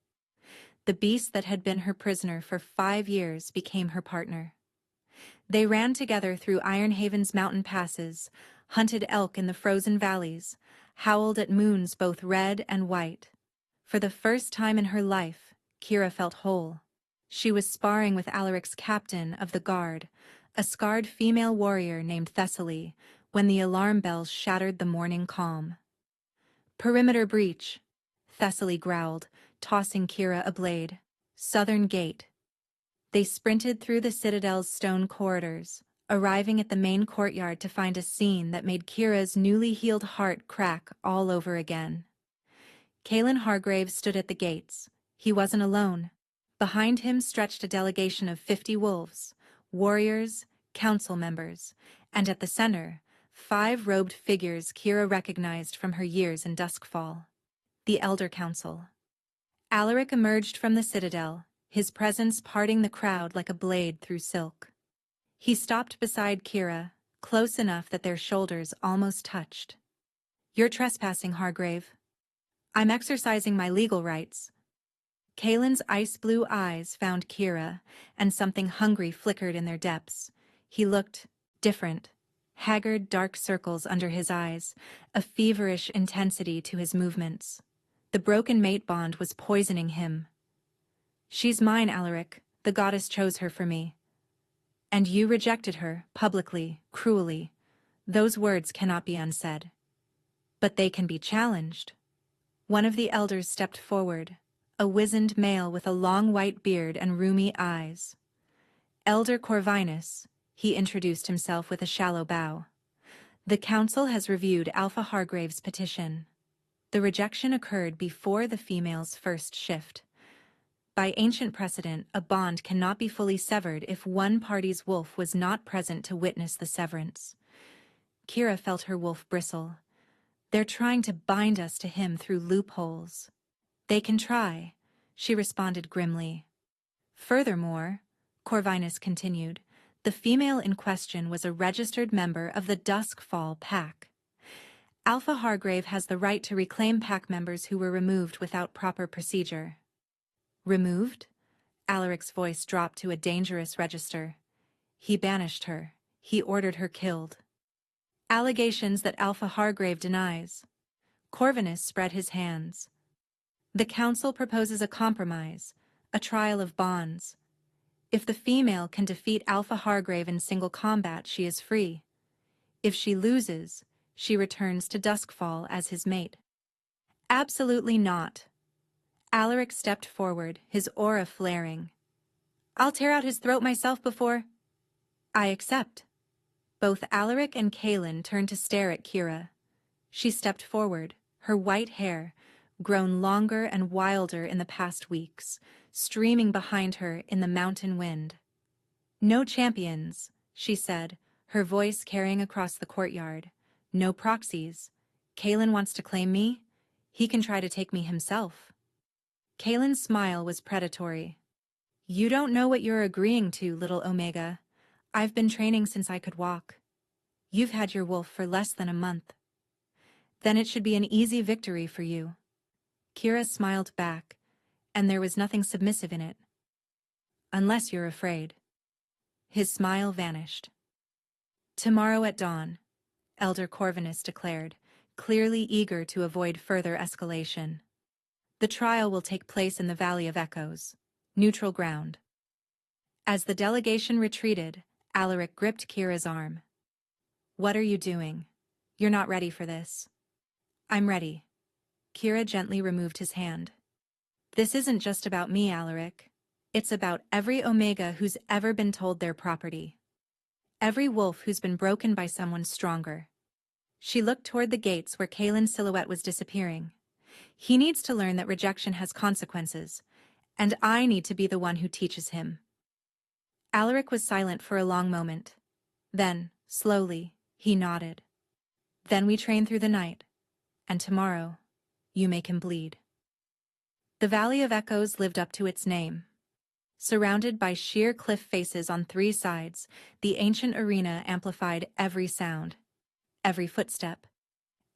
[SPEAKER 1] The beast that had been her prisoner for 5 years became her partner. They ran together through Ironhaven's mountain passes, hunted elk in the frozen valleys, howled at moons both red and white. For the first time in her life, Kira felt whole. She was sparring with Alaric's captain of the guard, a scarred female warrior named Thessaly, when the alarm bells shattered the morning calm. Perimeter breach, Thessaly growled, tossing Kira a blade. Southern gate. They sprinted through the citadel's stone corridors, arriving at the main courtyard to find a scene that made Kira's newly healed heart crack all over again. Kalen Hargrave stood at the gates. He wasn't alone. Behind him stretched a delegation of 50 wolves, warriors, council members, and at the center, 5 robed figures Kira recognized from her years in Duskfall. The Elder Council. Alaric emerged from the citadel, his presence parting the crowd like a blade through silk. He stopped beside Kira, close enough that their shoulders almost touched. You're trespassing, Hargrave. I'm exercising my legal rights. Kalen's ice-blue eyes found Kira, and something hungry flickered in their depths. He looked different, haggard dark circles under his eyes, a feverish intensity to his movements. The broken mate bond was poisoning him. She's mine, Alaric. The goddess chose her for me. And you rejected her, publicly, cruelly. Those words cannot be unsaid. But they can be challenged. One of the elders stepped forward, a wizened male with a long white beard and rheumy eyes. Elder Corvinus, he introduced himself with a shallow bow. The council has reviewed Alpha Hargrave's petition. The rejection occurred before the female's first shift. By ancient precedent, a bond cannot be fully severed if one party's wolf was not present to witness the severance. Kira felt her wolf bristle. They're trying to bind us to him through loopholes. They can try, she responded grimly. Furthermore, Corvinus continued, the female in question was a registered member of the Duskfall Pack. Alpha Hargrave has the right to reclaim pack members who were removed without proper procedure. Removed? Alaric's voice dropped to a dangerous register. He banished her. He ordered her killed. Allegations that Alpha Hargrave denies. Corvinus spread his hands. The council proposes a compromise, a trial of bonds. If the female can defeat Alpha Hargrave in single combat, she is free. If she loses, she returns to Duskfall as his mate. Absolutely not. Alaric stepped forward, his aura flaring. I'll tear out his throat myself before... I accept. Both Alaric and Kaelin turned to stare at Kira. She stepped forward, her white hair, grown longer and wilder in the past weeks, streaming behind her in the mountain wind. No champions, she said, her voice carrying across the courtyard. No proxies. Kaelin wants to claim me? He can try to take me himself. Kaelin's smile was predatory. You don't know what you're agreeing to, little Omega. I've been training since I could walk. You've had your wolf for less than a month. Then it should be an easy victory for you. Kira smiled back, and there was nothing submissive in it. Unless you're afraid. His smile vanished. Tomorrow at dawn, Elder Corvinus declared, clearly eager to avoid further escalation. The trial will take place in the Valley of Echoes, neutral ground. As the delegation retreated, Alaric gripped Kira's arm. What are you doing? You're not ready for this. I'm ready. Kira gently removed his hand. This isn't just about me, Alaric. It's about every Omega who's ever been told their property. Every wolf who's been broken by someone stronger. She looked toward the gates where Kaelin's silhouette was disappearing. He needs to learn that rejection has consequences, and I need to be the one who teaches him. Alaric was silent for a long moment. Then, slowly, he nodded. Then we train through the night, and tomorrow, you make him bleed. The Valley of Echoes lived up to its name. Surrounded by sheer cliff faces on three sides, the ancient arena amplified every sound, every footstep,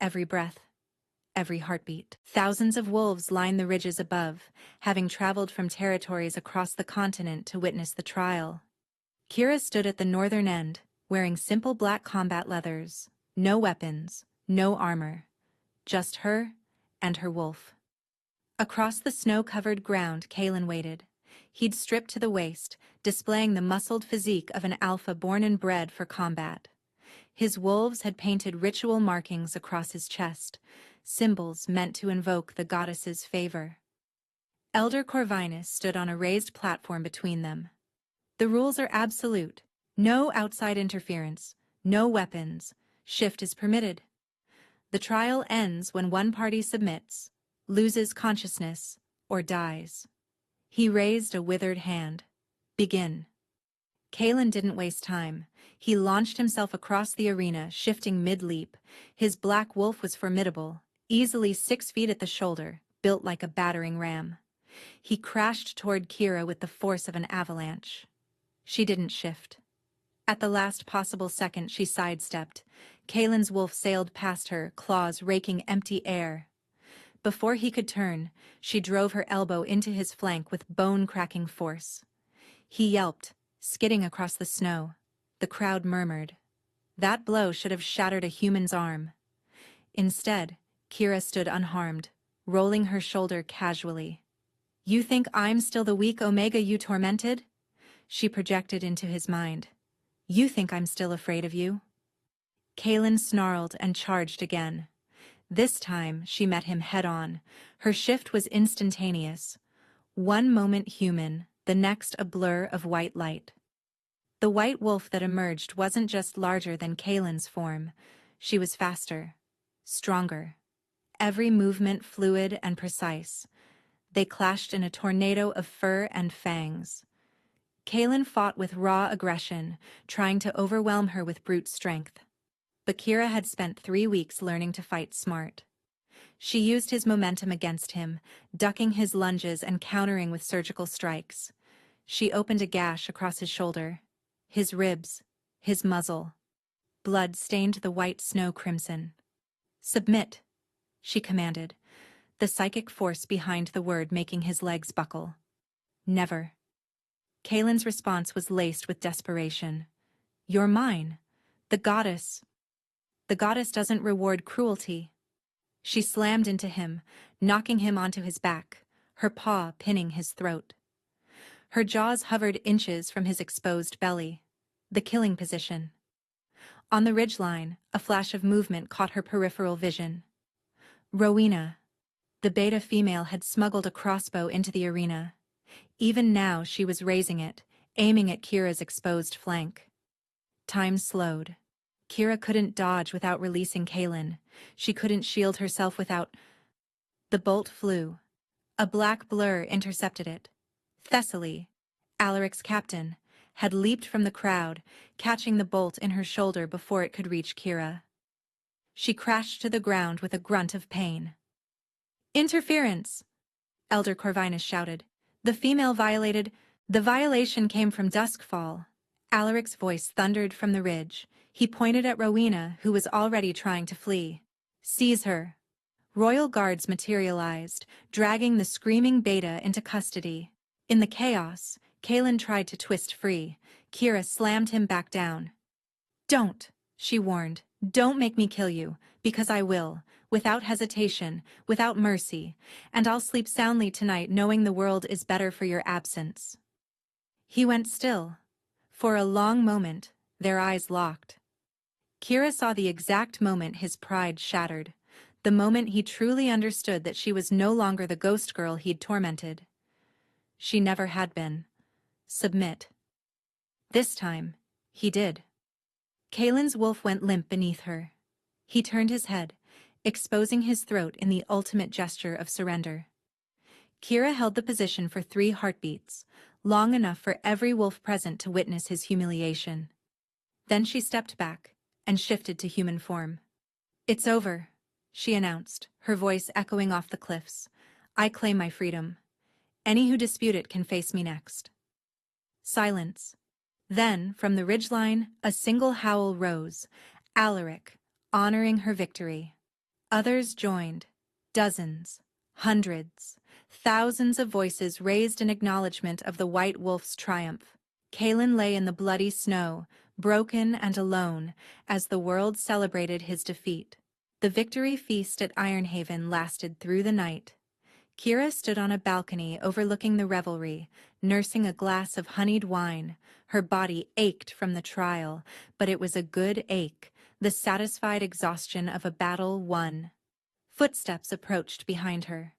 [SPEAKER 1] every breath, every heartbeat. Thousands of wolves lined the ridges above, having traveled from territories across the continent to witness the trial. Kira stood at the northern end, wearing simple black combat leathers, no weapons, no armor, just her and her wolf. Across the snow-covered ground, Kaelin waited. He'd stripped to the waist, displaying the muscled physique of an alpha born and bred for combat. His wolves had painted ritual markings across his chest, symbols meant to invoke the goddess's favor. Elder Corvinus stood on a raised platform between them. The rules are absolute. No outside interference, no weapons. Shift is permitted. The trial ends when one party submits, loses consciousness, or dies. He raised a withered hand. Begin. Kaelin didn't waste time. He launched himself across the arena, shifting mid-leap. His black wolf was formidable, easily 6 feet at the shoulder, built like a battering ram. He crashed toward Kira with the force of an avalanche. She didn't shift. At the last possible second, she sidestepped. Kaelin's wolf sailed past her, claws raking empty air. Before he could turn, she drove her elbow into his flank with bone-cracking force. He yelped, skidding across the snow. The crowd murmured. That blow should have shattered a human's arm. Instead, Kira stood unharmed, rolling her shoulder casually. You think I'm still the weak Omega you tormented? She projected into his mind. You think I'm still afraid of you? Kaelin snarled and charged again. This time, she met him head-on. Her shift was instantaneous. One moment human, the next a blur of white light. The white wolf that emerged wasn't just larger than Kaelin's form. She was faster, stronger. Every movement fluid and precise. They clashed in a tornado of fur and fangs. Kaelin fought with raw aggression, trying to overwhelm her with brute strength. But Kira had spent 3 weeks learning to fight smart. She used his momentum against him, ducking his lunges and countering with surgical strikes. She opened a gash across his shoulder, his ribs, his muzzle. Blood stained the white snow crimson. Submit, she commanded, the psychic force behind the word making his legs buckle. Never. Kaelin's response was laced with desperation. You're mine. The goddess. The goddess doesn't reward cruelty. She slammed into him, knocking him onto his back, her paw pinning his throat. Her jaws hovered inches from his exposed belly. The killing position. On the ridgeline, a flash of movement caught her peripheral vision. Rowena. The beta female had smuggled a crossbow into the arena. Even now she was raising it, aiming at Kira's exposed flank. Time slowed. Kira couldn't dodge without releasing Kaelin. She couldn't shield herself without... The bolt flew. A black blur intercepted it. Thessaly, Alaric's captain, had leaped from the crowd, catching the bolt in her shoulder before it could reach Kira. She crashed to the ground with a grunt of pain. Interference! Elder Corvinus shouted. The female violated... The violation came from Duskfall. Alaric's voice thundered from the ridge. He pointed at Rowena, who was already trying to flee. Seize her. Royal guards materialized, dragging the screaming beta into custody. In the chaos, Kaelin tried to twist free. Kira slammed him back down. Don't, she warned. Don't make me kill you, because I will, without hesitation, without mercy, and I'll sleep soundly tonight knowing the world is better for your absence. He went still. For a long moment, their eyes locked. Kira saw the exact moment his pride shattered, the moment he truly understood that she was no longer the ghost girl he'd tormented. She never had been. Submit. This time, he did. Kaelin's wolf went limp beneath her. He turned his head, exposing his throat in the ultimate gesture of surrender. Kira held the position for 3 heartbeats, long enough for every wolf present to witness his humiliation. Then she stepped back and shifted to human form. It's over, she announced, her voice echoing off the cliffs. I claim my freedom. Any who dispute it can face me next. Silence. Then, from the ridgeline, a single howl rose. Alaric, honoring her victory. Others joined. Dozens. Hundreds. Thousands of voices raised in acknowledgement of the White Wolf's triumph. Kaelin lay in the bloody snow, broken and alone, as the world celebrated his defeat. The victory feast at Ironhaven lasted through the night. Kira stood on a balcony overlooking the revelry, nursing a glass of honeyed wine. Her body ached from the trial, but it was a good ache, the satisfied exhaustion of a battle won. Footsteps approached behind her.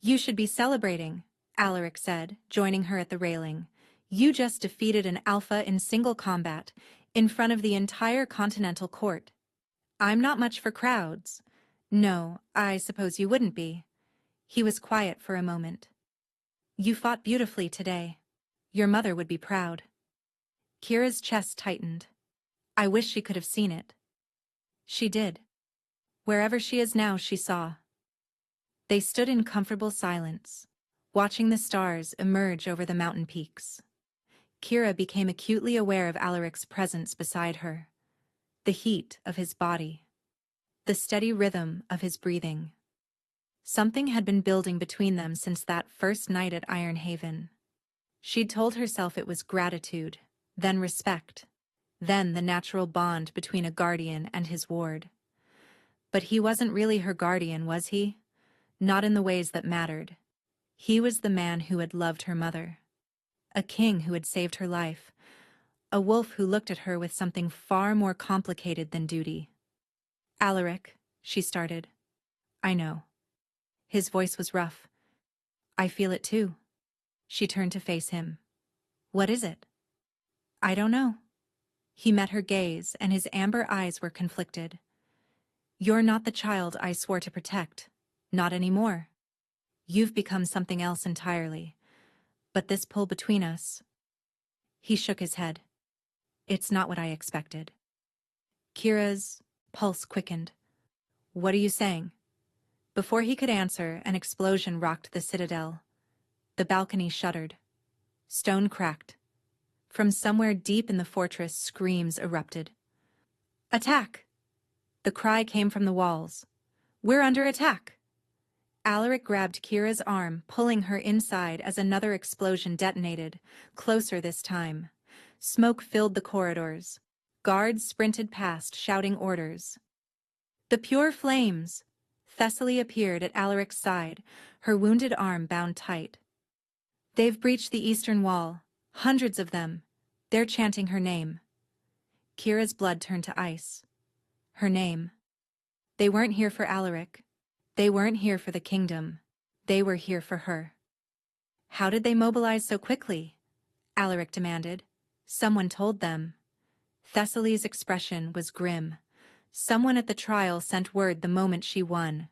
[SPEAKER 1] You should be celebrating, Alaric said, joining her at the railing. You just defeated an alpha in single combat, in front of the entire Continental Court. I'm not much for crowds. No, I suppose you wouldn't be. He was quiet for a moment. You fought beautifully today. Your mother would be proud. Kira's chest tightened. I wish she could have seen it. She did. Wherever she is now, she saw. They stood in comfortable silence, watching the stars emerge over the mountain peaks. Kira became acutely aware of Alaric's presence beside her. The heat of his body. The steady rhythm of his breathing. Something had been building between them since that first night at Ironhaven. She'd told herself it was gratitude, then respect, then the natural bond between a guardian and his ward. But he wasn't really her guardian, was he? Not in the ways that mattered. He was the man who had loved her mother. A king who had saved her life. A wolf who looked at her with something far more complicated than duty. Alaric, she started. I know. His voice was rough. I feel it too. She turned to face him. What is it? I don't know. He met her gaze, and his amber eyes were conflicted. You're not the child I swore to protect. Not anymore. You've become something else entirely. But this pull between us... He shook his head. It's not what I expected. Kira's pulse quickened. What are you saying? Before he could answer, an explosion rocked the citadel. The balcony shuddered. Stone cracked. From somewhere deep in the fortress, screams erupted. Attack! The cry came from the walls. We're under attack! Alaric grabbed Kira's arm, pulling her inside as another explosion detonated, closer this time. Smoke filled the corridors. Guards sprinted past, shouting orders. The pure flames! Thessaly appeared at Alaric's side, her wounded arm bound tight. They've breached the eastern wall. Hundreds of them. They're chanting her name. Kira's blood turned to ice. Her name. They weren't here for Alaric. They weren't here for the kingdom. They were here for her. How did they mobilize so quickly? Alaric demanded. Someone told them. Thessaly's expression was grim. Someone at the trial sent word the moment she won.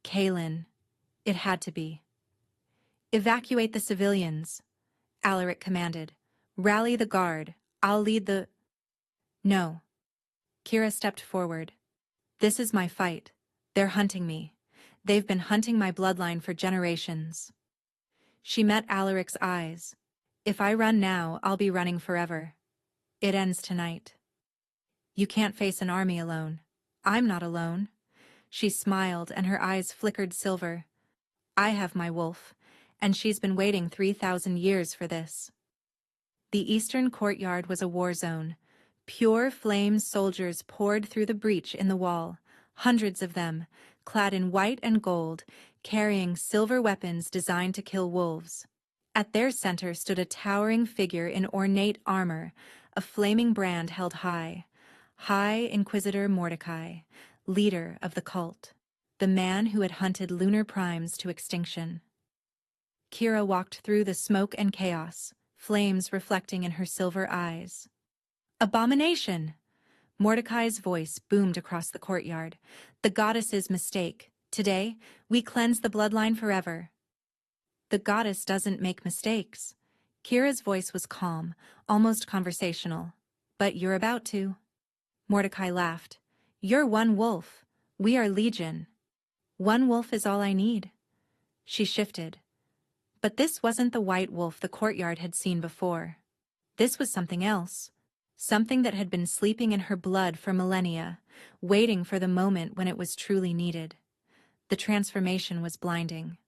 [SPEAKER 1] Kaelin. It had to be. Evacuate the civilians, Alaric commanded. Rally the guard. I'll lead the... No. Kira stepped forward. This is my fight. They're hunting me. They've been hunting my bloodline for generations. She met Alaric's eyes. If I run now, I'll be running forever. It ends tonight. You can't face an army alone. I'm not alone. She smiled and her eyes flickered silver. I have my wolf, and she's been waiting 3,000 years for this. The eastern courtyard was a war zone. Pure flame soldiers poured through the breach in the wall, hundreds of them, clad in white and gold, carrying silver weapons designed to kill wolves. At their center stood a towering figure in ornate armor, a flaming brand held high. High Inquisitor Mordecai, leader of the cult, the man who had hunted lunar primes to extinction. Kira walked through the smoke and chaos, flames reflecting in her silver eyes. Abomination! Mordecai's voice boomed across the courtyard. The goddess's mistake. Today, we cleanse the bloodline forever. The goddess doesn't make mistakes. Kira's voice was calm, almost conversational. But you're about to. Mordecai laughed. You're one wolf. We are legion. One wolf is all I need. She shifted. But this wasn't the white wolf the courtyard had seen before. This was something else. Something that had been sleeping in her blood for millennia, waiting for the moment when it was truly needed. The transformation was blinding.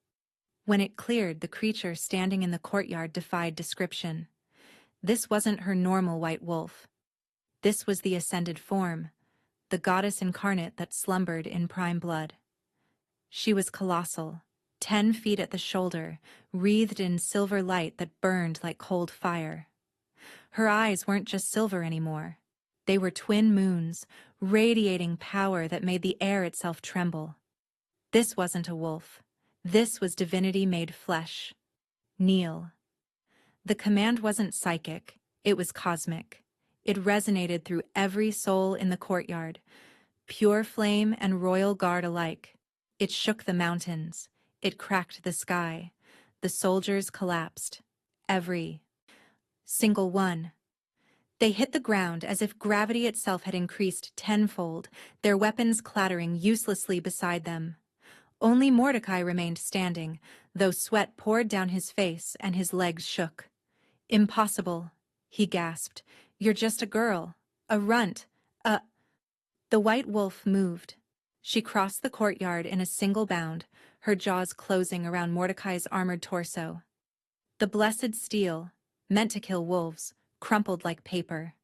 [SPEAKER 1] When it cleared, the creature standing in the courtyard defied description. This wasn't her normal white wolf. This was the ascended form, the goddess incarnate that slumbered in prime blood. She was colossal, 10 feet at the shoulder, wreathed in silver light that burned like cold fire. Her eyes weren't just silver anymore. They were twin moons, radiating power that made the air itself tremble. This wasn't a wolf. This was divinity made flesh. Kneel. The command wasn't psychic, it was cosmic. It resonated through every soul in the courtyard, pure flame and royal guard alike. It shook the mountains. It cracked the sky. The soldiers collapsed. Every single one. They hit the ground as if gravity itself had increased tenfold, their weapons clattering uselessly beside them. Only Mordecai remained standing, though sweat poured down his face and his legs shook. Impossible, he gasped. You're just a girl. A runt. The white wolf moved. She crossed the courtyard in a single bound, her jaws closing around Mordecai's armored torso. The blessed steel, meant to kill wolves, crumpled like paper.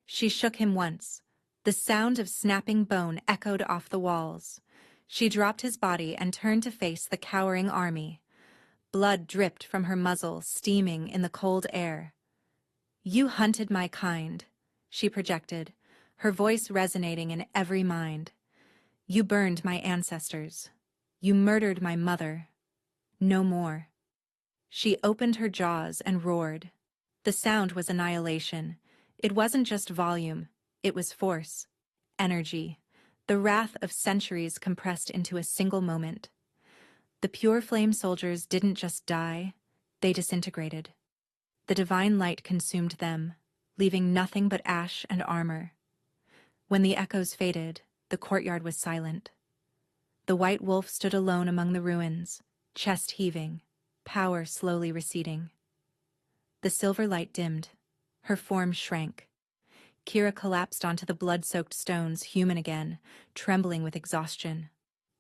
[SPEAKER 1] She shook him once. The sound of snapping bone echoed off the walls. She dropped his body and turned to face the cowering army. Blood dripped from her muzzle, steaming in the cold air. You hunted my kind, she projected, her voice resonating in every mind. You burned my ancestors. You murdered my mother. No more. She opened her jaws and roared. The sound was annihilation. It wasn't just volume, it was force, energy, the wrath of centuries compressed into a single moment. The pure flame soldiers didn't just die, they disintegrated. The divine light consumed them, leaving nothing but ash and armor. When the echoes faded, the courtyard was silent. The white wolf stood alone among the ruins, chest heaving, power slowly receding. The silver light dimmed. Her form shrank. Kira collapsed onto the blood-soaked stones, human again, trembling with exhaustion.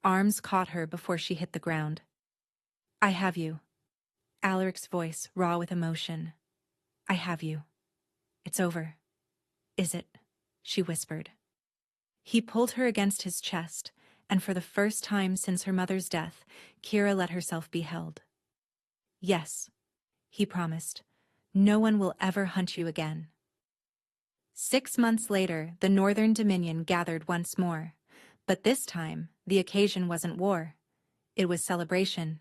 [SPEAKER 1] Arms caught her before she hit the ground. I have you. Alaric's voice raw with emotion. I have you. It's over. Is it? She whispered. He pulled her against his chest, and for the first time since her mother's death, Kira let herself be held. Yes, he promised. No one will ever hunt you again. 6 months later, the Northern Dominion gathered once more. But this time, the occasion wasn't war. It was celebration.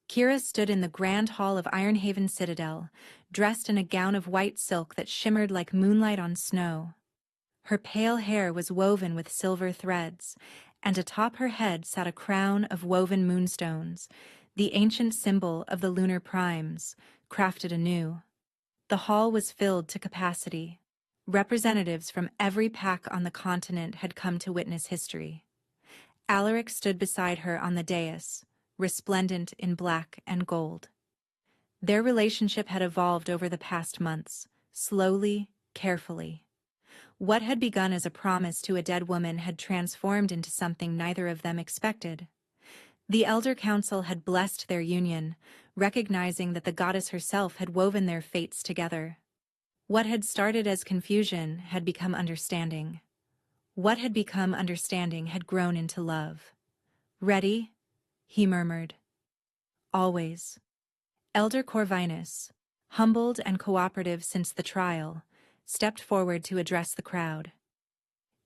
[SPEAKER 1] Kira stood in the grand hall of Ironhaven Citadel, dressed in a gown of white silk that shimmered like moonlight on snow. Her pale hair was woven with silver threads, and atop her head sat a crown of woven moonstones, the ancient symbol of the lunar primes, crafted anew. The hall was filled to capacity. Representatives from every pack on the continent had come to witness history. Alaric stood beside her on the dais, resplendent in black and gold. Their relationship had evolved over the past months, slowly, carefully. What had begun as a promise to a dead woman had transformed into something neither of them expected. The Elder Council had blessed their union, recognizing that the goddess herself had woven their fates together. What had started as confusion had become understanding. What had become understanding had grown into love. Ready? He murmured. Always. Elder Corvinus, humbled and cooperative since the trial, stepped forward to address the crowd.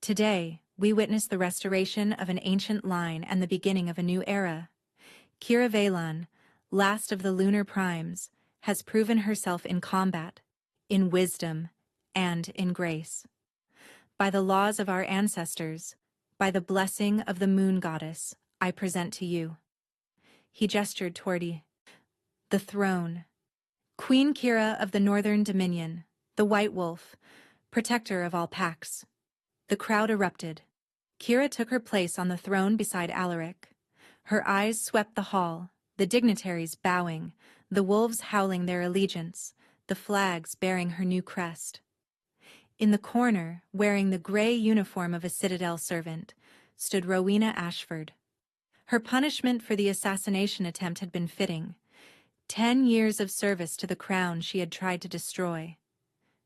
[SPEAKER 1] Today, we witness the restoration of an ancient line and the beginning of a new era. Kira Velan, last of the lunar primes, has proven herself in combat, in wisdom, and in grace. By the laws of our ancestors, by the blessing of the moon goddess, I present to you. He gestured toward the throne. Queen Kira of the Northern Dominion, the White Wolf, protector of all packs. The crowd erupted. Kira took her place on the throne beside Alaric. Her eyes swept the hall, the dignitaries bowing, the wolves howling their allegiance, the flags bearing her new crest. In the corner, wearing the gray uniform of a citadel servant, stood Rowena Ashford. Her punishment for the assassination attempt had been fitting. 10 years of service to the crown she had tried to destroy.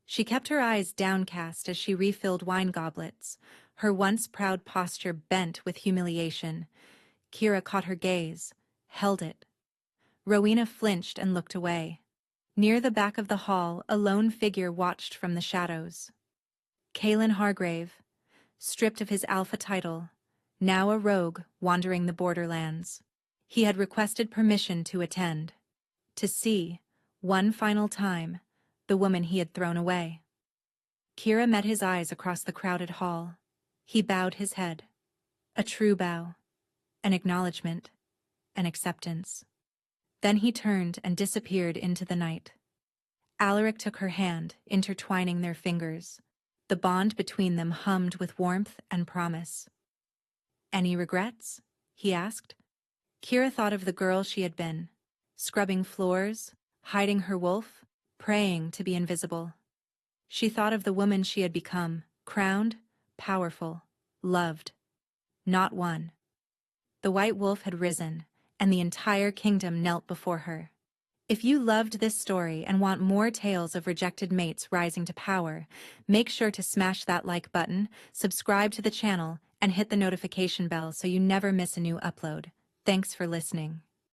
[SPEAKER 1] She kept her eyes downcast as she refilled wine goblets, her once proud posture bent with humiliation. Kira caught her gaze, held it. Rowena flinched and looked away. Near the back of the hall, a lone figure watched from the shadows. Kaelin Hargrave, stripped of his alpha title, now a rogue wandering the borderlands. He had requested permission to attend, to see, one final time, the woman he had thrown away. Kira met his eyes across the crowded hall. He bowed his head. A true bow. An acknowledgement. An acceptance. Then he turned and disappeared into the night. Alaric took her hand, intertwining their fingers. The bond between them hummed with warmth and promise. Any regrets? He asked. Kira thought of the girl she had been, scrubbing floors, hiding her wolf, praying to be invisible. She thought of the woman she had become, crowned, powerful, loved. Not one. The white wolf had risen, and the entire kingdom knelt before her. If you loved this story and want more tales of rejected mates rising to power, make sure to smash that like button, subscribe to the channel, and hit the notification bell so you never miss a new upload. Thanks for listening.